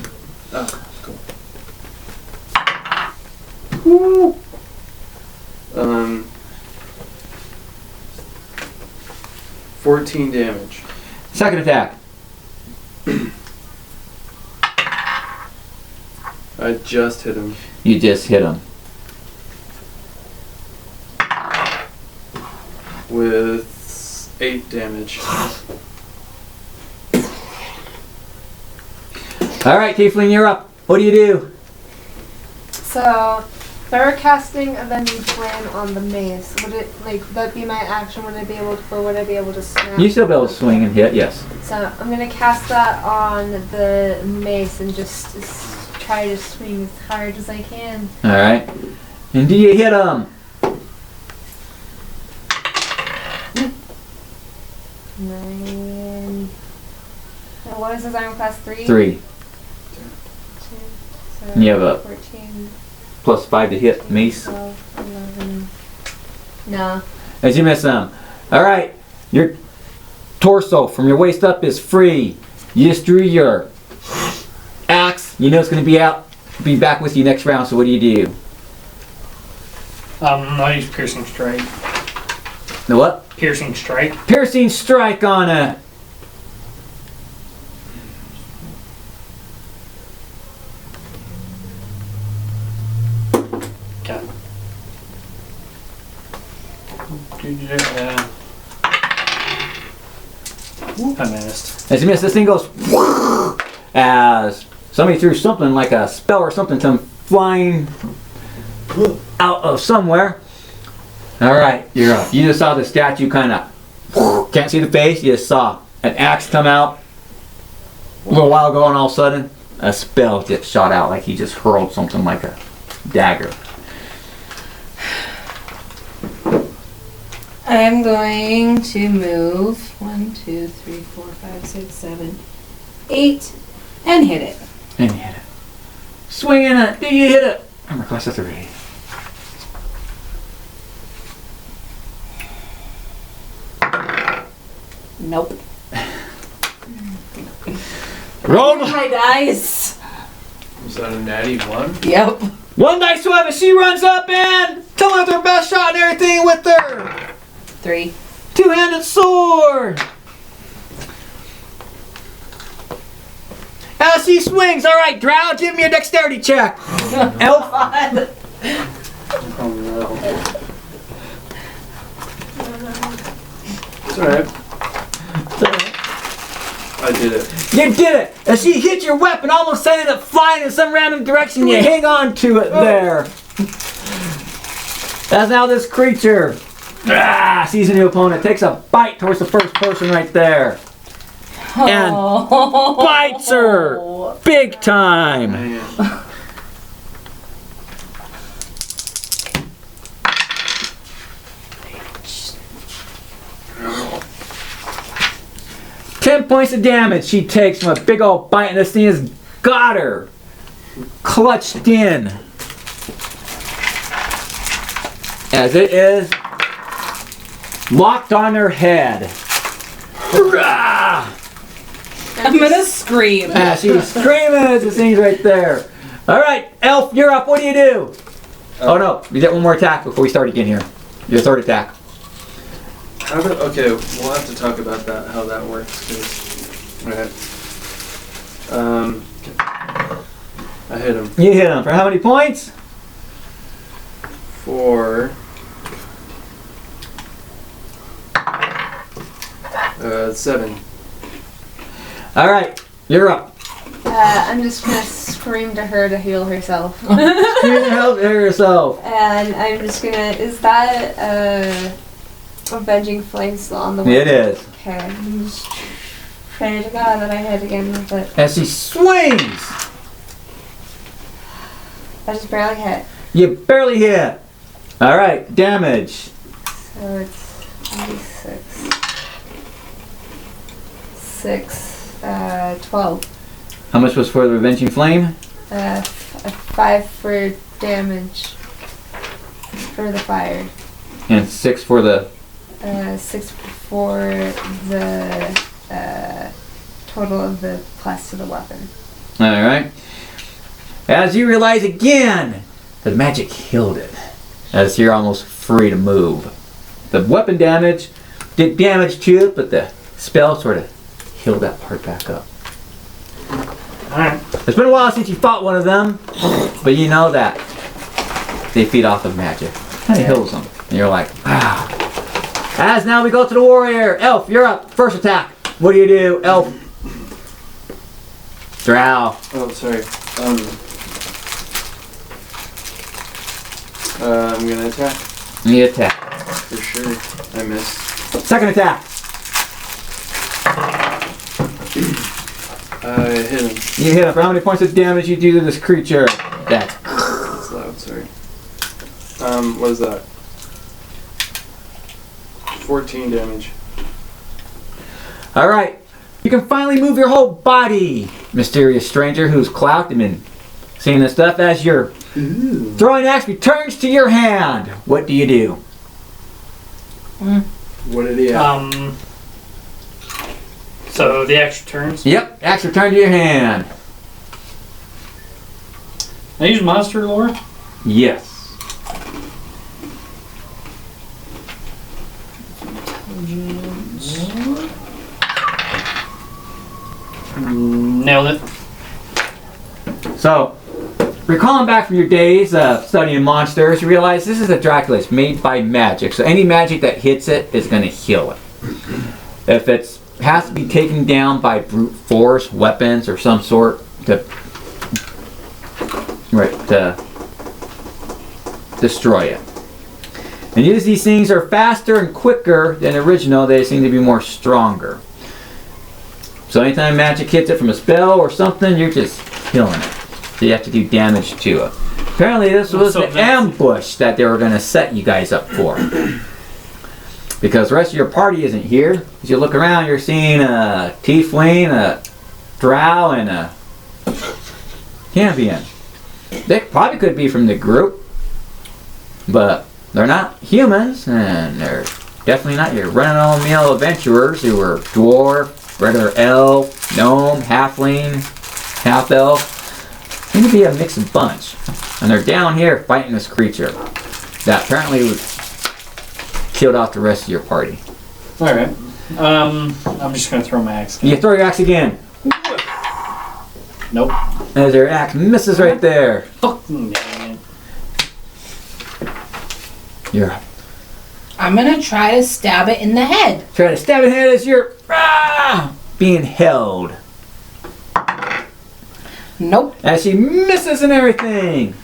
Oh, cool. Woo. 14 damage. Second attack. I just hit him. You just hit him. With 8 damage. Alright, Tiefling, you're up. What do? So, if I were casting Avenging Flame on the mace, would it, like, would that be my action? Would I be able to, or would I be able to snap? You still be able to swing and hit, yes. So, I'm gonna cast that on the mace and just try to swing as hard as I can. Alright. And do you hit him? 9. Now, what is his armor class? 3? 3. 2, And you have a 14. plus 5 to hit mace. 12, 11. No. As you miss them. Alright, your torso from your waist up is free. You just drew your axe. You know it's going to be back with you next round, so what do? I'll use piercing strike. The what? Piercing strike. Piercing strike on it. Okay. I missed. As you miss, this thing goes as somebody threw something like a spell or something come flying out of somewhere. Alright, you're up. You just saw the statue kind of, can't see the face, you just saw an axe come out a little while ago, and all of a sudden a spell just shot out like he just hurled something like a dagger. I'm going to move 1, 2, 3, 4, 5, 6, 7, 8, and hit it. And you hit it. Swinging it. Do you hit it? Armor class of 3. Nope. Roll My dice. Was that a natty 1? Yep. one dice 12 as she runs up and telling her their best shot and everything with her 3. two-handed sword. As he swings, all right, Drow, give me a dexterity check. Elf. Oh no. It's alright. I did it. You did it! As she hit your weapon, almost sending it flying in some random direction, you hang on to it there. As now this creature sees a new opponent, takes a bite towards the first person right there. And bites her big time. Man. 10 points of damage she takes from a big old bite, and this thing has got her clutched in. As it is locked on her head. Hurrah! I'm gonna scream. She's screaming as this thing's right there. Alright, Elf, you're up. What do? Oh no, you get one more attack before we start again here. Your third attack. Okay, we'll have to talk about that, how that works. Alright. I hit him. You hit him. For how many points? 4. 7. Alright, you're up. I'm just gonna scream to her to heal herself. You can help yourself. And I'm just gonna. Is that Avenging Flame still on the way? It is. Okay. I'm just praying to God that I hit again with it. As she swings, I just barely hit. you barely hit. Alright, damage. So it's 26. 6, 12. How much was for the Avenging Flame? 5 for damage for the fire. And 6 for the... 6 for the total of the plus to the weapon. Alright. As you realize again, the magic killed it. As you're almost free to move. The weapon damage did damage to it, but the spell sort of healed that part back up. Alright. It's been a while since you fought one of them, but you know that they feed off of magic. Kind of heals them. And you're like, wow. As now we go to the warrior. Elf, you're up. First attack. What do, Elf? Drow. Oh, sorry. I'm gonna attack. You attack. For sure. I missed. Second attack. I hit him. You hit him. For how many points of damage you do to this creature? That's That's loud, sorry. What is that? 14 damage. Alright. You can finally move your whole body, mysterious stranger who's cloaked and been seeing this stuff as your Ooh. Throwing axe returns to your hand. What do you do? What did he have? So the extra turns. Yep, axe return to your hand. I use monster lore. Yes. Nailed it. So, recalling back from your days of studying monsters, you realize this is a Dracula. It's made by magic. So any magic that hits it is going to heal it. If it has to be taken down by brute force, weapons, or some sort to destroy it. And usually these things are faster and quicker than the original. They seem to be more stronger. So anytime magic hits it from a spell or something, you're just killing it. So you have to do damage to it. Apparently this was an ambush that they were going to set you guys up for. Because the rest of your party isn't here. As you look around, you're seeing a tiefling, a drow, and a champion. They probably could be from the group, but they're not humans, and they're definitely not your run-of-the-mill adventurers who were dwarf, regular elf, gnome, halfling, half-elf. They need to be a mixed bunch. And they're down here fighting this creature that apparently killed off the rest of your party. Alright. I'm just gonna throw my axe. You throw your axe again. Nope. As your axe misses right there. Fucking dang it. You're up. I'm gonna try to stab it in the head. Try to stab it in the head as you're being held. Nope. As she misses and everything.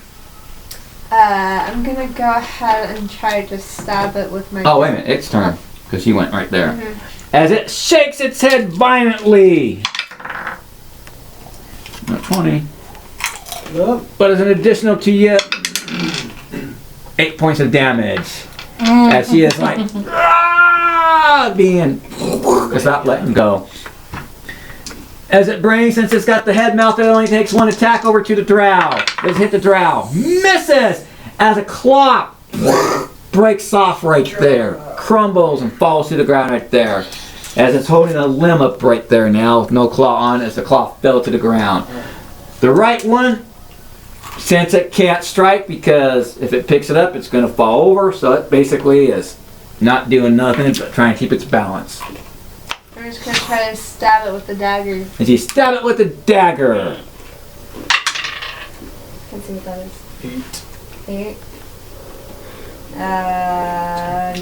I'm gonna go ahead and try to stab it with my. Oh, wait a minute. It's turn. Because he went right there. Mm-hmm. As it shakes its head violently. Not 20. Nope. But as an additional to you, 8 points of damage. As she is like, being, it's not letting go. As it brings, since it's got the head mouth, it only takes one attack over to the drow. Let's hit the drow. Misses! As a claw breaks off right there. Crumbles and falls to the ground right there. As it's holding a limb up right there now with no claw on it, as the claw fell to the ground. The right one, since it can't strike because if it picks it up, it's going to fall over. So it basically is not doing nothing but trying to keep its balance. I'm just gonna try to stab it with the dagger. And you stab it with the dagger. Let's see what that is. 8. 8.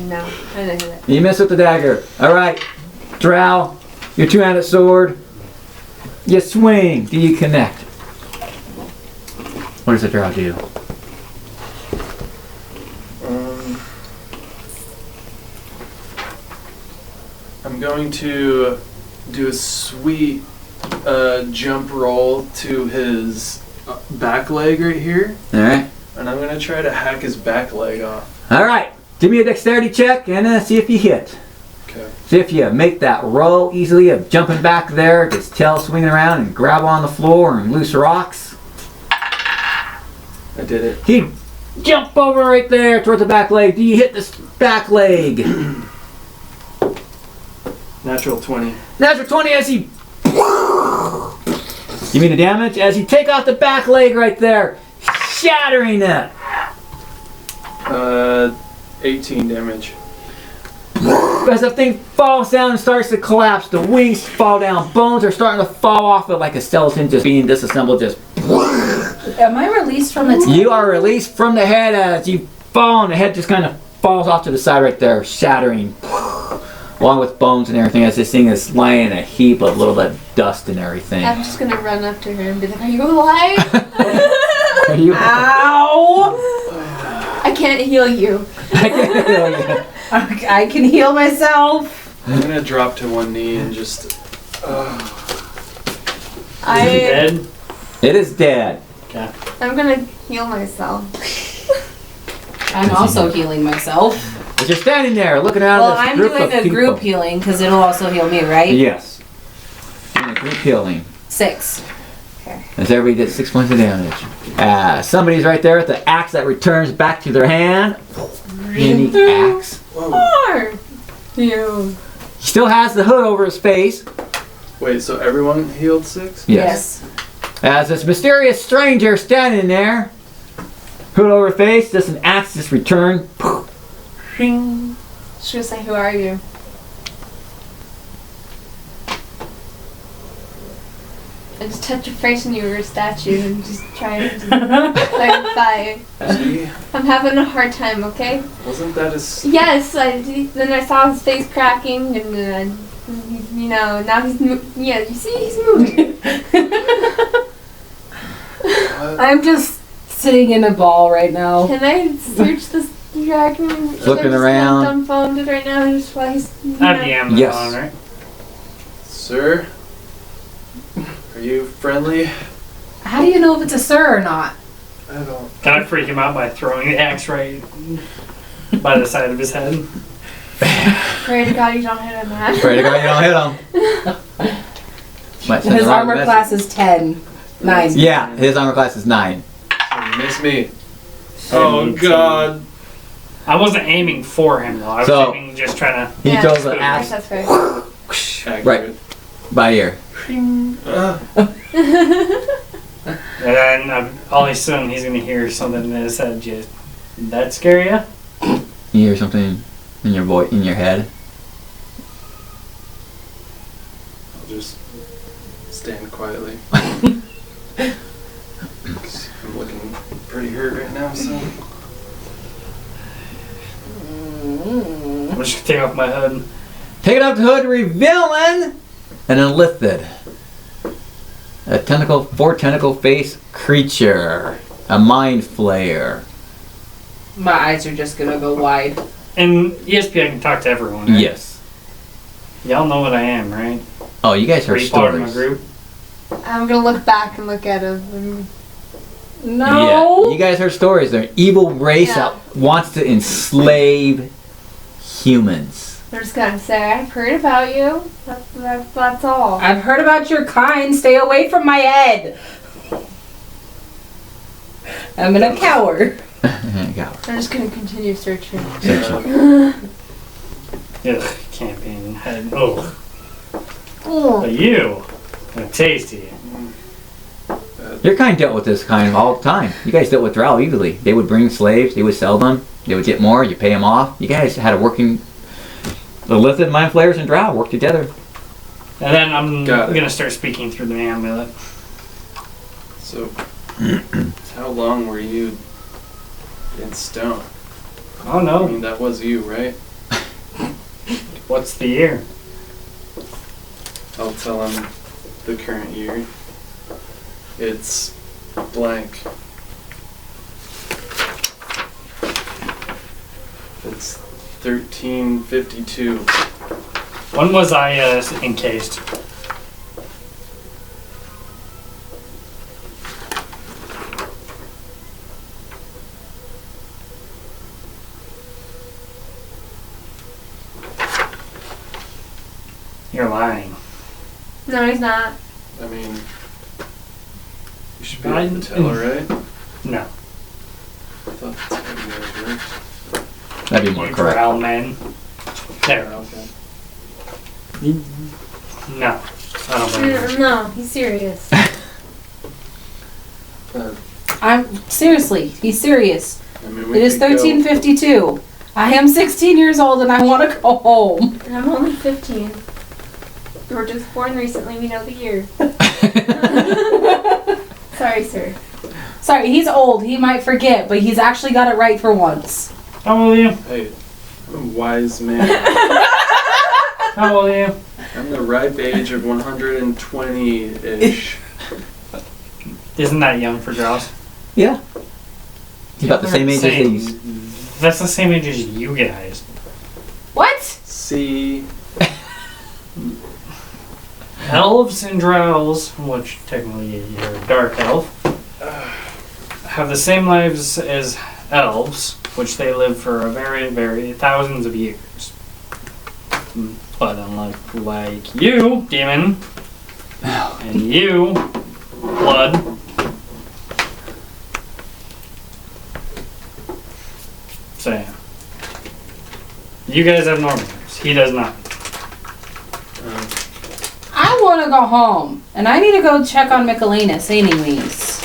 No. I didn't hit it. You miss with the dagger. Alright. Drow, your two-handed sword. You swing. Do you connect? What does the drow do? I'm going to do a sweet jump roll to his back leg right here. Alright. And I'm going to try to hack his back leg off. Alright. Give me a dexterity check and see if you hit. Okay. See if you make that roll easily of jumping back there, his tail swinging around and grab on the floor and loose rocks. I did it. He jump over right there towards the back leg. Do you hit this back leg? Natural 20. Natural 20 as he... Give me the damage as you take off the back leg right there, shattering it. 18 damage. As the thing falls down and starts to collapse, the wings fall down, bones are starting to fall off it like a skeleton just being disassembled. Just Am I released from the you are released from the head as you fall, and the head just kind of falls off to the side right there, shattering, along with bones and everything. As this thing is lying in a heap of little bit of dust and everything. I'm just gonna run up to her and be like, "Are you alive?" Are you? Ow! I can't heal you. I can't heal you. I can heal myself. I'm going to drop to one knee and just... Is it dead? It is dead. Okay. I'm gonna heal myself. I'm also healing myself. As you're standing there looking at Well, this I'm group doing of a people. group healing because it'll also heal me, right? Yes. Doing a group healing. 6. Okay. As everybody gets 6 points of damage. Somebody's right there with the axe that returns back to their hand. Unique axe. More. You. He still has the hood over his face. Wait, so everyone healed 6? Yes. As this mysterious stranger standing there, hood over face, just an axe just returned. She's gonna say, "Who are you?" I just touch your face and you were a statue and just try to clarify. See? I'm having a hard time, okay? Wasn't that Yes, then I saw his face cracking and now he's you see he's moving. I'm just sitting in a ball right now. Can I search this dragon? Looking around. Dumbfounded right now just while he's I'd be on, Yes. right? Sir? Are you friendly? How do you know if it's a sir or not? I don't. Can I freak him out by throwing the axe right by the side of his head? Pray to God you don't hit him, man. Pray to God you don't hit him. Might send His the wrong armor message. class is 10. 9. Yeah, his armor class is 9. You miss me. Oh God. I wasn't aiming for him though. I was aiming just trying to. He Yeah, throws the yes, axe that's fair. Accurate. by ear. And then all of a sudden he's gonna hear something in his head. Just that scare you? You hear something in your in your head. I'll just stand quietly. 'Cause I'm looking pretty hurt right now, so. I'm just gonna take off my hood. Taking off the hood, revealing an unlifted, a 4 tentacle face creature, a mind flayer. My eyes are just gonna go wide. And ESP, I can talk to everyone. Right? Yes. Y'all know what I am, right? Oh, you guys Are heard you part of my stories. group? I'm gonna look back and look at him. No! Yeah, you guys heard stories. They're an evil race Yeah. that wants to enslave humans. I'm just gonna say I've heard about you. That's all. I've heard about your kind. Stay away from my head. I'm gonna cower. Go. I'm just gonna continue searching. Ugh, campaign head. Oh. But you, are tasty. Your kind dealt with this kind all the time. You guys dealt with Drow easily. They would bring slaves, they would sell them, they would get more, you pay them off. You guys had a working... The Lithid, Mind Flayers, and Drow work together. And then I'm Got it. gonna start speaking through the amulet. So, how long were you in stone? Oh I no. mean, that was you, right? What's the year? I'll tell him the current year. It's blank. It's 1352. When was I encased? You're lying. No, he's not. I mean, you should be able to tell, right? No. I thought that's how you guys worked. That'd be more You correct. drow man. There. Okay. No. I don't believe it. No, he's serious. I'm seriously, he's serious. I mean, we It is could go- 1352. I am 16 years old and I want to go home. And I'm only 15. You were just born recently. We know the year. Sorry, sir. Sorry, he's old. He might forget, but he's actually got it right for once. How old are you? Hey, I'm a wise man. How old are you? I'm the ripe age of 120-ish. Isn't that young for drows? Yeah. He's about the same age as these. That's the same age as you guys. What? See, Elves and drows, which technically you're a dark elf, have the same lives as elves, which they live for a very, very thousands of years. But unlike you, demon, and you, blood. So yeah. You guys have normal names. He does not. I want to go home, and I need to go check on Michaelinus anyways.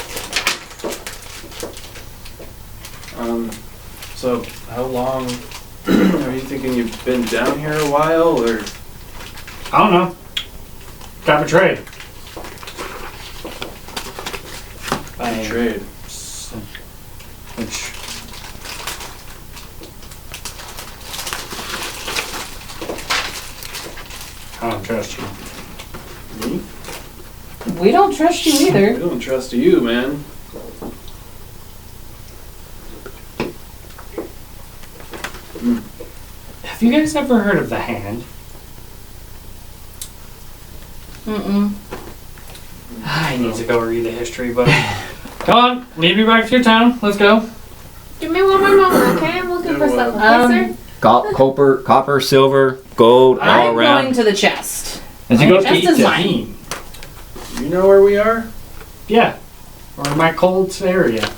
So how long are you thinking you've been down here a while, or? I don't know. Got betrayed. By Trade. Which I don't trust you. Me? We don't trust you I either. don't trust you, man. Have you guys ever heard of the Hand? Mm-mm. I need to go read the history book. Come on, lead me back to your town. Let's go. Give me one more moment, okay? I'm looking for something. Yes, sir? Copper, silver, gold, all I'm around. going to the chest. As you go Chest eat is it. mine. You know where we are? Yeah. Or my cold area.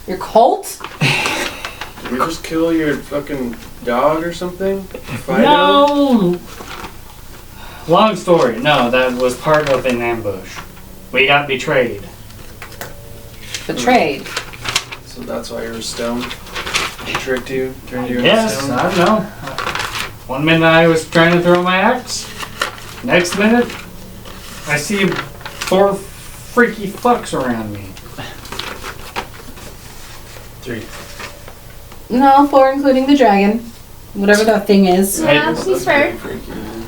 Your cult? Did we just kill your fucking dog or something? Fido? No! Long story. No, that was part of an ambush. We got betrayed. Betrayed. So that's why you were stoned? He tricked you? Turned you into Yes, stone? I don't know. One minute I was trying to throw my axe. Next minute, I see 4 freaky fucks around me. 3. No, 4 including the dragon. Whatever that thing is. Yeah, That's he's fair. pretty freaky, man.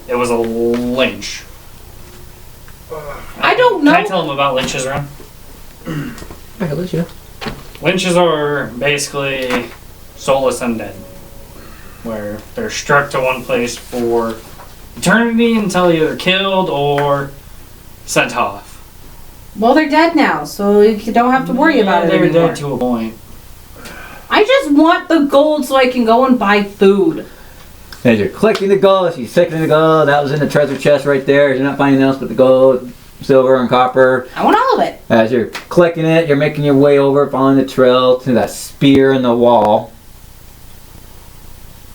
It was a lynch. I don't Can I know. tell them about lynches, Ron? I can let you. Lynches are basically soulless undead, where they're struck to one place for eternity until either killed or sent off. Well, they're dead now, so you don't have to worry about it They're anymore. dead to a point. I just want the gold so I can go and buy food. As you're collecting the gold, she's taking the gold. That was in the treasure chest right there. You're not finding anything else but the gold, silver, and copper. I want all of it. As you're collecting it, you're making your way over, following the trail to that spear in the wall.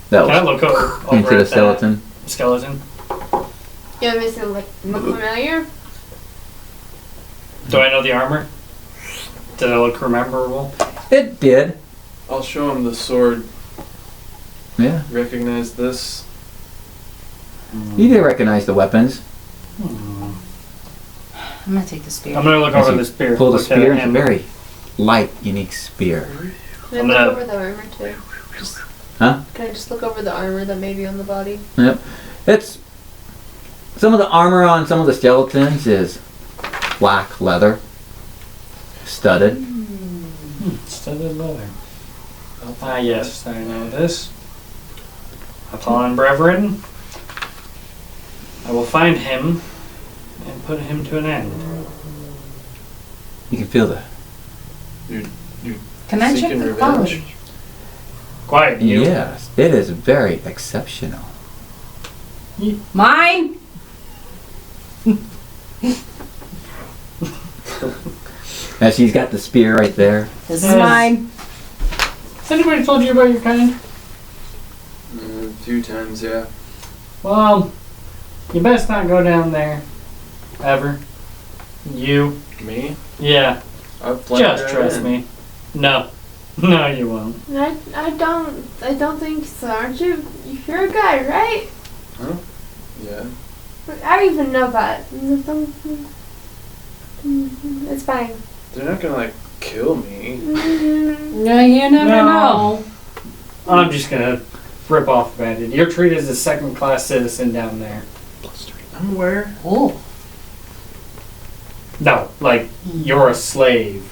That Can I was look over into the at skeleton. that skeleton? You want me to look familiar? Do I know the armor? Did it look memorable? It did. I'll show him the sword. Yeah. Recognize this? You did recognize the weapons. I'm gonna take the spear. I'm gonna look As over you the spear. Pull the Look at spear. It's a him. very light, unique spear. Can I I'm look gonna- over the armor too? Just, Huh? Can I just look over the armor that may be on the body? Yep. It's some of the armor on some of the skeletons is black leather, studded. Studded leather. Ah, yes, I know this. Upon brethren, I will find him and put him to an end. You can feel the Can I check Seeking the revenge. quality? Quiet, you. yes. It is very exceptional. Mine. As she's got the spear right there. This is Yes. mine. Has anybody told you about your kind? A few times, yeah. Well, you best not go down there. Ever. You. Me? Yeah, I've planned just right trust in. me. No. No, you won't. I don't think so. Aren't you? You're a guy, right? Yeah. I even know that. It's fine. They're not gonna, like, kill me. No, you never No. know. I'm just gonna rip off the bandit. You're treated as a second-class citizen down there. I'm aware. Oh. No, like, you're a slave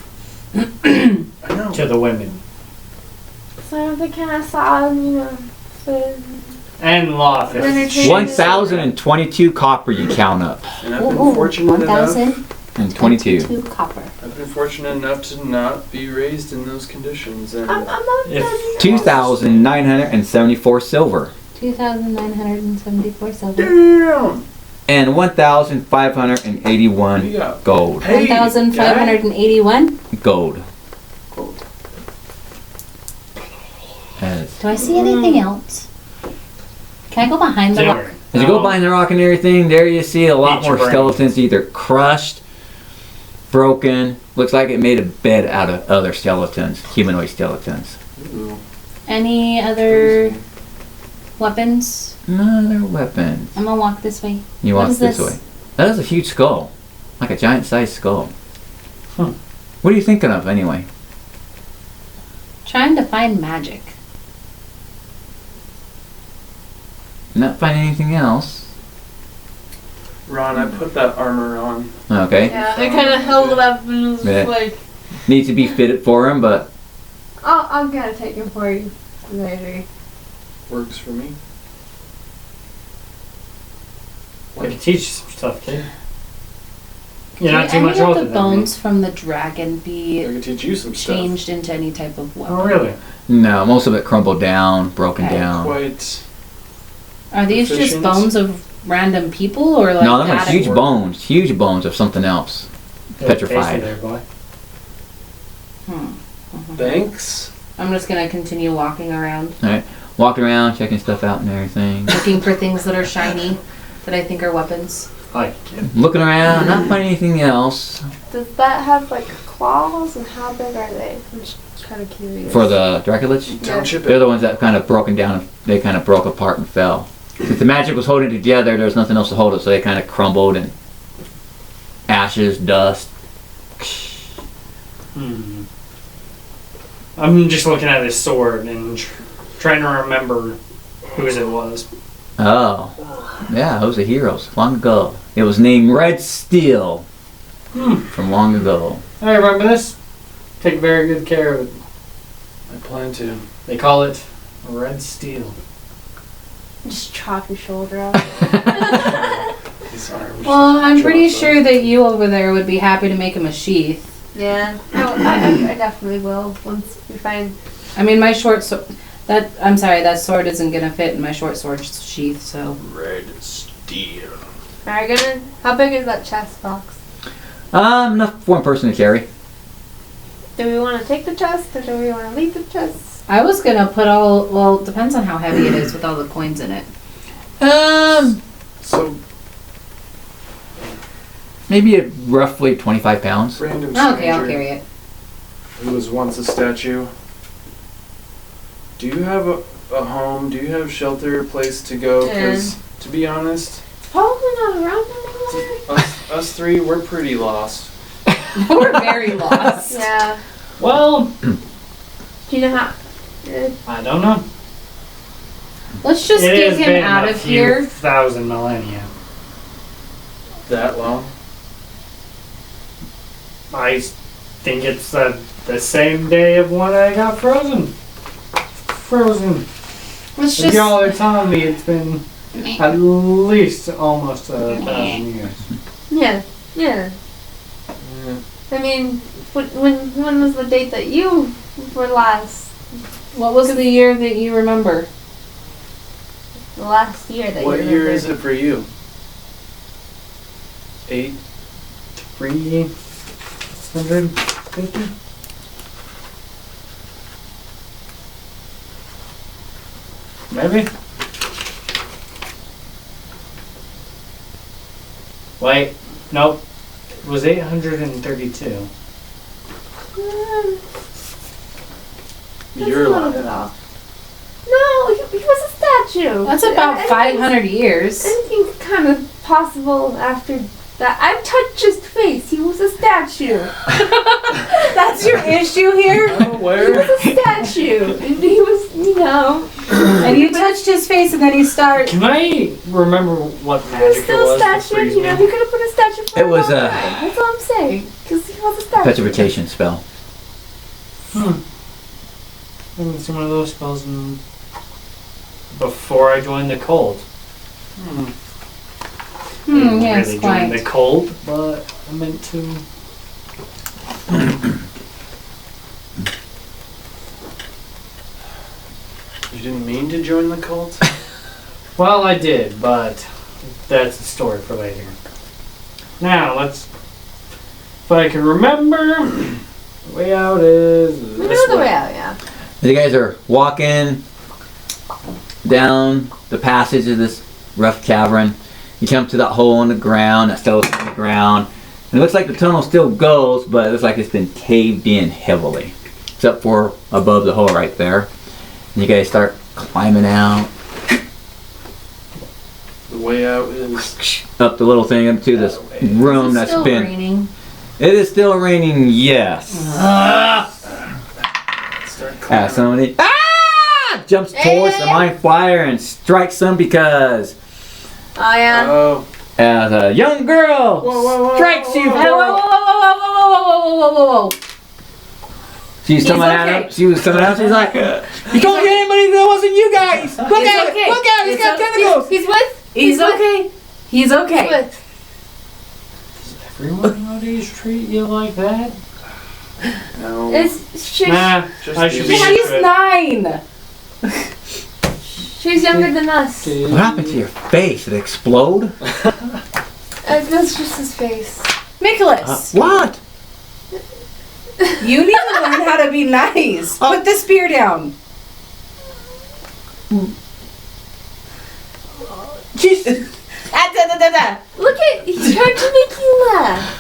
I know. to the women. So they kind of saw, so And law officials. Entertainment. 1,022 copper you count up. And I've been fortunate enough. 1,022. copper. I've been fortunate enough to not be raised in those conditions, and I'm not If- done. 2,974 silver. 2,974 silver. damn. and 1,581 Yeah. gold. Hey, 1,581. Gold. As Do I see anything else? Can I go behind the rock? Dinner. you go behind the rock and everything, there you see a lot Eat more your brains. skeletons, either crushed, broken. Looks like it made a bed out of other skeletons, humanoid skeletons. Ooh. Any other weapons? No other weapons. I'm gonna walk this way. You What walk is this this? way. That is a huge skull, like a giant-sized skull. Huh. What are you thinking of, anyway? Trying to find magic. Not find anything else. Ron, I put that armor on. Okay. Yeah, I kind of held it up and was Yeah. like, Needs to be fitted for him, but I'm gonna take it for you later. Works for me. I can teach you some stuff too. You're Can not too much any of older the than bones from the dragon I be can teach you some stuff. changed into any type of me. weapon? Oh really? no, most of it crumbled down, broken Okay. down. Quite. Are these just Efficient. bones of random people or like No, them are that? huge bones of something else. Good Petrified. tasty there, boy. Thanks. I'm just gonna continue walking around, Walking around, checking stuff out and everything. looking for things that are shiny that I think are weapons. Like kid. Looking around, not finding anything else. Does that have like claws and how big are they? I'm just kind of curious. For the Draculich, Don't chip they're it. the ones that kind of broken down, they kind of broke apart and fell. Since the magic was holding it together, there was nothing else to hold it, so they kind of crumbled and ashes, dust. Hmm. I'm just looking at his sword and trying to remember whose it was. Oh, yeah, those are heroes, long ago. It was named Red Steel from long ago. I remember this. Take very good care of it. I plan to. They call it red steel. Just chop your shoulder off. These arms. Well, I'm pretty Chop sure that you over there would be happy to make him a sheath. Yeah, I definitely will once we find. I mean, my short sword. That sword isn't gonna fit in my short sword sheath. So Red steel. Are you gonna? How big is that chest box? Enough for one person to carry. Do we want to take the chest or do we want to leave the chest? I was gonna put all. Well, depends on how heavy it is with all the coins in it. So, Maybe roughly 25 pounds. random Okay, I'll stranger carry it. who was once a statue. Do you have a home? Do you have shelter, a place to go? Because, to be honest, Probably not around anymore. us three, we're pretty lost. We're very lost. Yeah. Well, Do you know how? I don't know. Let's just It get has him been out a of few here. thousand millennia. That long? I think it's the same day of when I got frozen. Frozen. Let's If just. y'all are telling me it's been at least almost 1,000 years. Yeah. Yeah. Yeah. I mean, when was the date that you were last? What was the year that you remember? The last year that you What remember. year is it for you? 8? 350? Maybe? Wait, nope. It was 832. That's You're a little lying. bit off. No, he was a statue. That's about Anything- 500 years. Anything kind of possible after that. I've touched his face. He was a statue. That's your issue here? He Where? was a statue. He was, you know. And you touched his face and then he started. Can I remember what He was magic it still a was to statue. freeze You know, me? you could have put a statue for It a was long a- time. That's all I'm saying. Because he was a statue. Petrification spell. I haven't seen one of those spells before I joined the cold. Didn't Yes, really join the quite. cold, but I meant to. You didn't mean to join the cult? Well, I did, but that's a story for later. Now, if I can remember, the way out is We this know the way way. out, yeah. You guys are walking down the passage of this rough cavern. You come to that hole in the ground, that still in the ground. And it looks like the tunnel still goes, but it looks like it's been caved in heavily. Except for above the hole right there. And you guys start climbing out. The way out is. Up the little thing up to this room It's that's still been... raining. It is still raining, yes. Start climbing. Somebody jumps towards the mine flyer and strikes them because Oh, yeah. Oh. as a young girl Whoa, whoa, whoa, strikes you whoa, Whoa, whoa, for... whoa, whoa, whoa, whoa, whoa, whoa, whoa, whoa. She's coming at okay. him. She was coming out. She's like, you don't get anybody that wasn't you guys. Look It's at okay. it. Look at it. He's It's got okay. tentacles. He's with? He's okay. He's okay. With. Everyone nowadays treat you like that? No. She's Nah, Just I should be do- used She's to it. 9. she's younger than us. What happened to your face? Did it explode? That's just his face. Nicholas, What? you need to learn how to be nice. Put the spear down. Jeez. Look at, he's trying to make you laugh.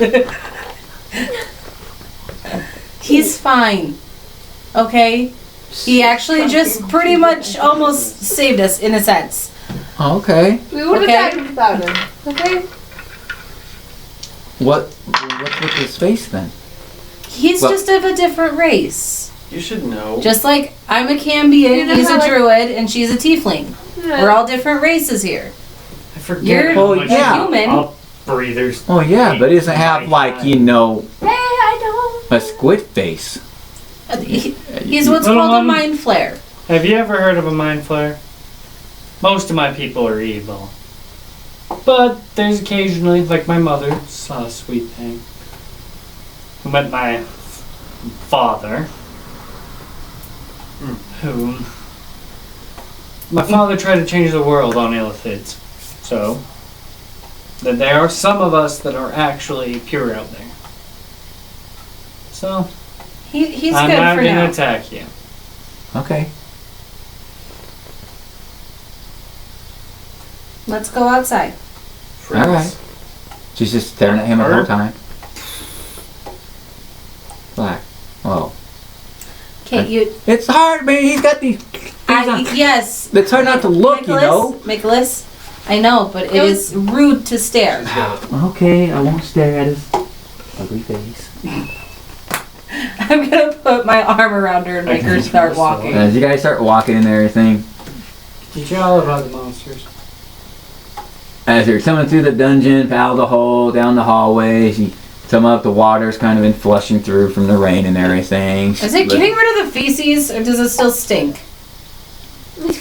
He's fine. Okay? He actually just pretty much almost saved us in a sense. Okay. We would have Okay. died without him. Okay? What's with his face then? He's Well- just of a different race. You should know. Just like I'm a Cambian, You know he's how, a like- druid, and she's a tiefling. Yeah. We're all different races here. I forget You're how Oh, much yeah. human. breathers. Oh yeah, but he doesn't have like, Hey, I a squid face. He's what's Little called a one. mind flare. Have you ever heard of a mind flare? Most of my people are evil. But there's occasionally, like my mother, saw a sweet thing, who met my father, who... My father tried to change the world on Illithids. So, that there are some of us that are actually pure out there. So, He's I'm good not for gonna now. attack you. Okay. Let's go outside. Friends. Alright. She's just staring at him the whole Hurt? time. Black. Oh. Can't you? It's hard, man. He's got these things on. Yes. It's hard not to look, you know. Nicholas, I know, but it is rude to stare. Okay, I won't stare at his ugly face. I'm gonna put my arm around her and make her start walking. As you guys start walking and everything, Did you all about the monsters? as you're coming through the dungeon, out of the hole, down the hallways, you come up, the water's kind of been flushing through from the rain and everything. Is it getting rid of the feces, or does it still stink?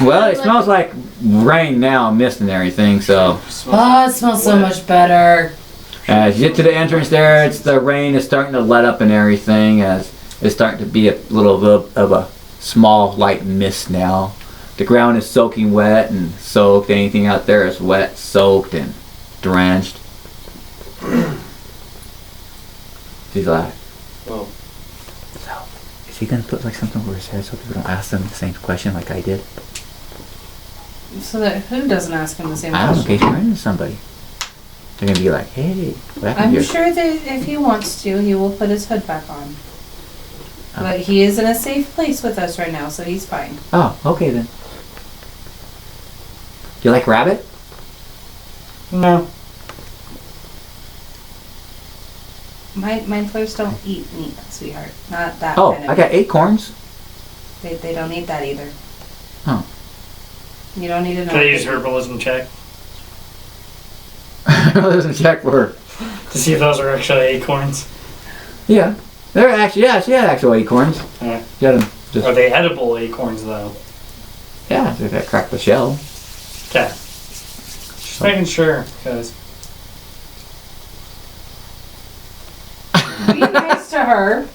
Well, it smells like rain now, mist and everything, so. Oh, it smells so much better. As you get to the entrance there, it's the rain is starting to let up and everything, as it's starting to be a little bit of a small light mist now. The ground is soaking wet and soaked. Anything out there is wet, soaked, and drenched. She's like, Well, so, is he gonna put like something over his head so people don't ask him the same question like I did? So that who doesn't ask him the same I don't know, in question? case you run into somebody. They're gonna be like, hey, what happened I'm here? sure that if he wants to, he will put his hood back on. Oh. But he is in a safe place with us right now, so he's fine. Oh, okay then. You like rabbit? No. Mind flayers don't eat meat, sweetheart. Not that Oh, kind of I got acorns. They don't eat that either. Oh. You don't need to know. Can I use herbalism check There's a check for her. to see if those are actually acorns? Yeah. They're actually, yeah, she had actual acorns. Alright. She had them just, Are they edible acorns though? yeah, they got cracked the shell. Okay. Just making sure, because Be nice to her.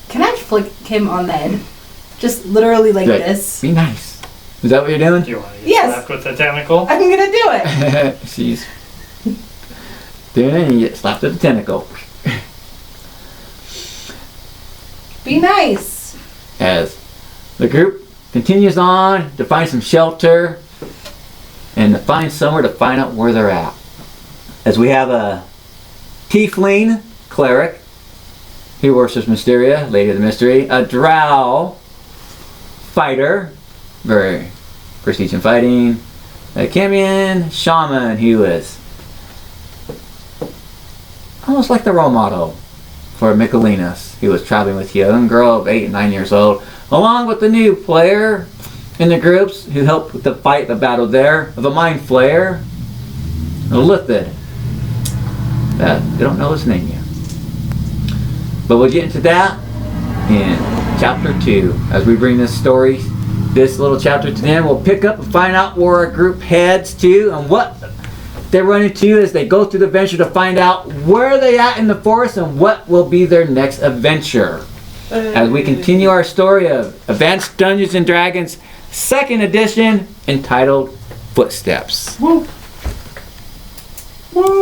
Can I flick him on the head? Just literally like Good. this. Be nice. Is that what you're doing? Do you want to get Yes. slapped with the tentacle? I'm gonna do it. She's doing it and you get slapped with the tentacle. Be nice. As the group continues on to find some shelter and to find somewhere to find out where they're at. As we have a tiefling cleric who worships Mysteria, Lady of the Mystery, a drow fighter, very prestige in fighting, a Camion shaman who is almost like the role model for Michaelinas, who was traveling with a young girl of 8 and 9 years old, along with the new player in the groups who helped with the fight, the battle there, of a mind flayer, a Lithid. That they don't know his name yet. But we'll get into that in chapter 2. As we bring this story, this little chapter to them, we'll pick up and find out where our group heads to and what they run into as they go through the adventure to find out where they at in the forest and what will be their next adventure. As we continue our story of Advanced Dungeons & Dragons 2nd edition entitled Footsteps. Woo. Woo.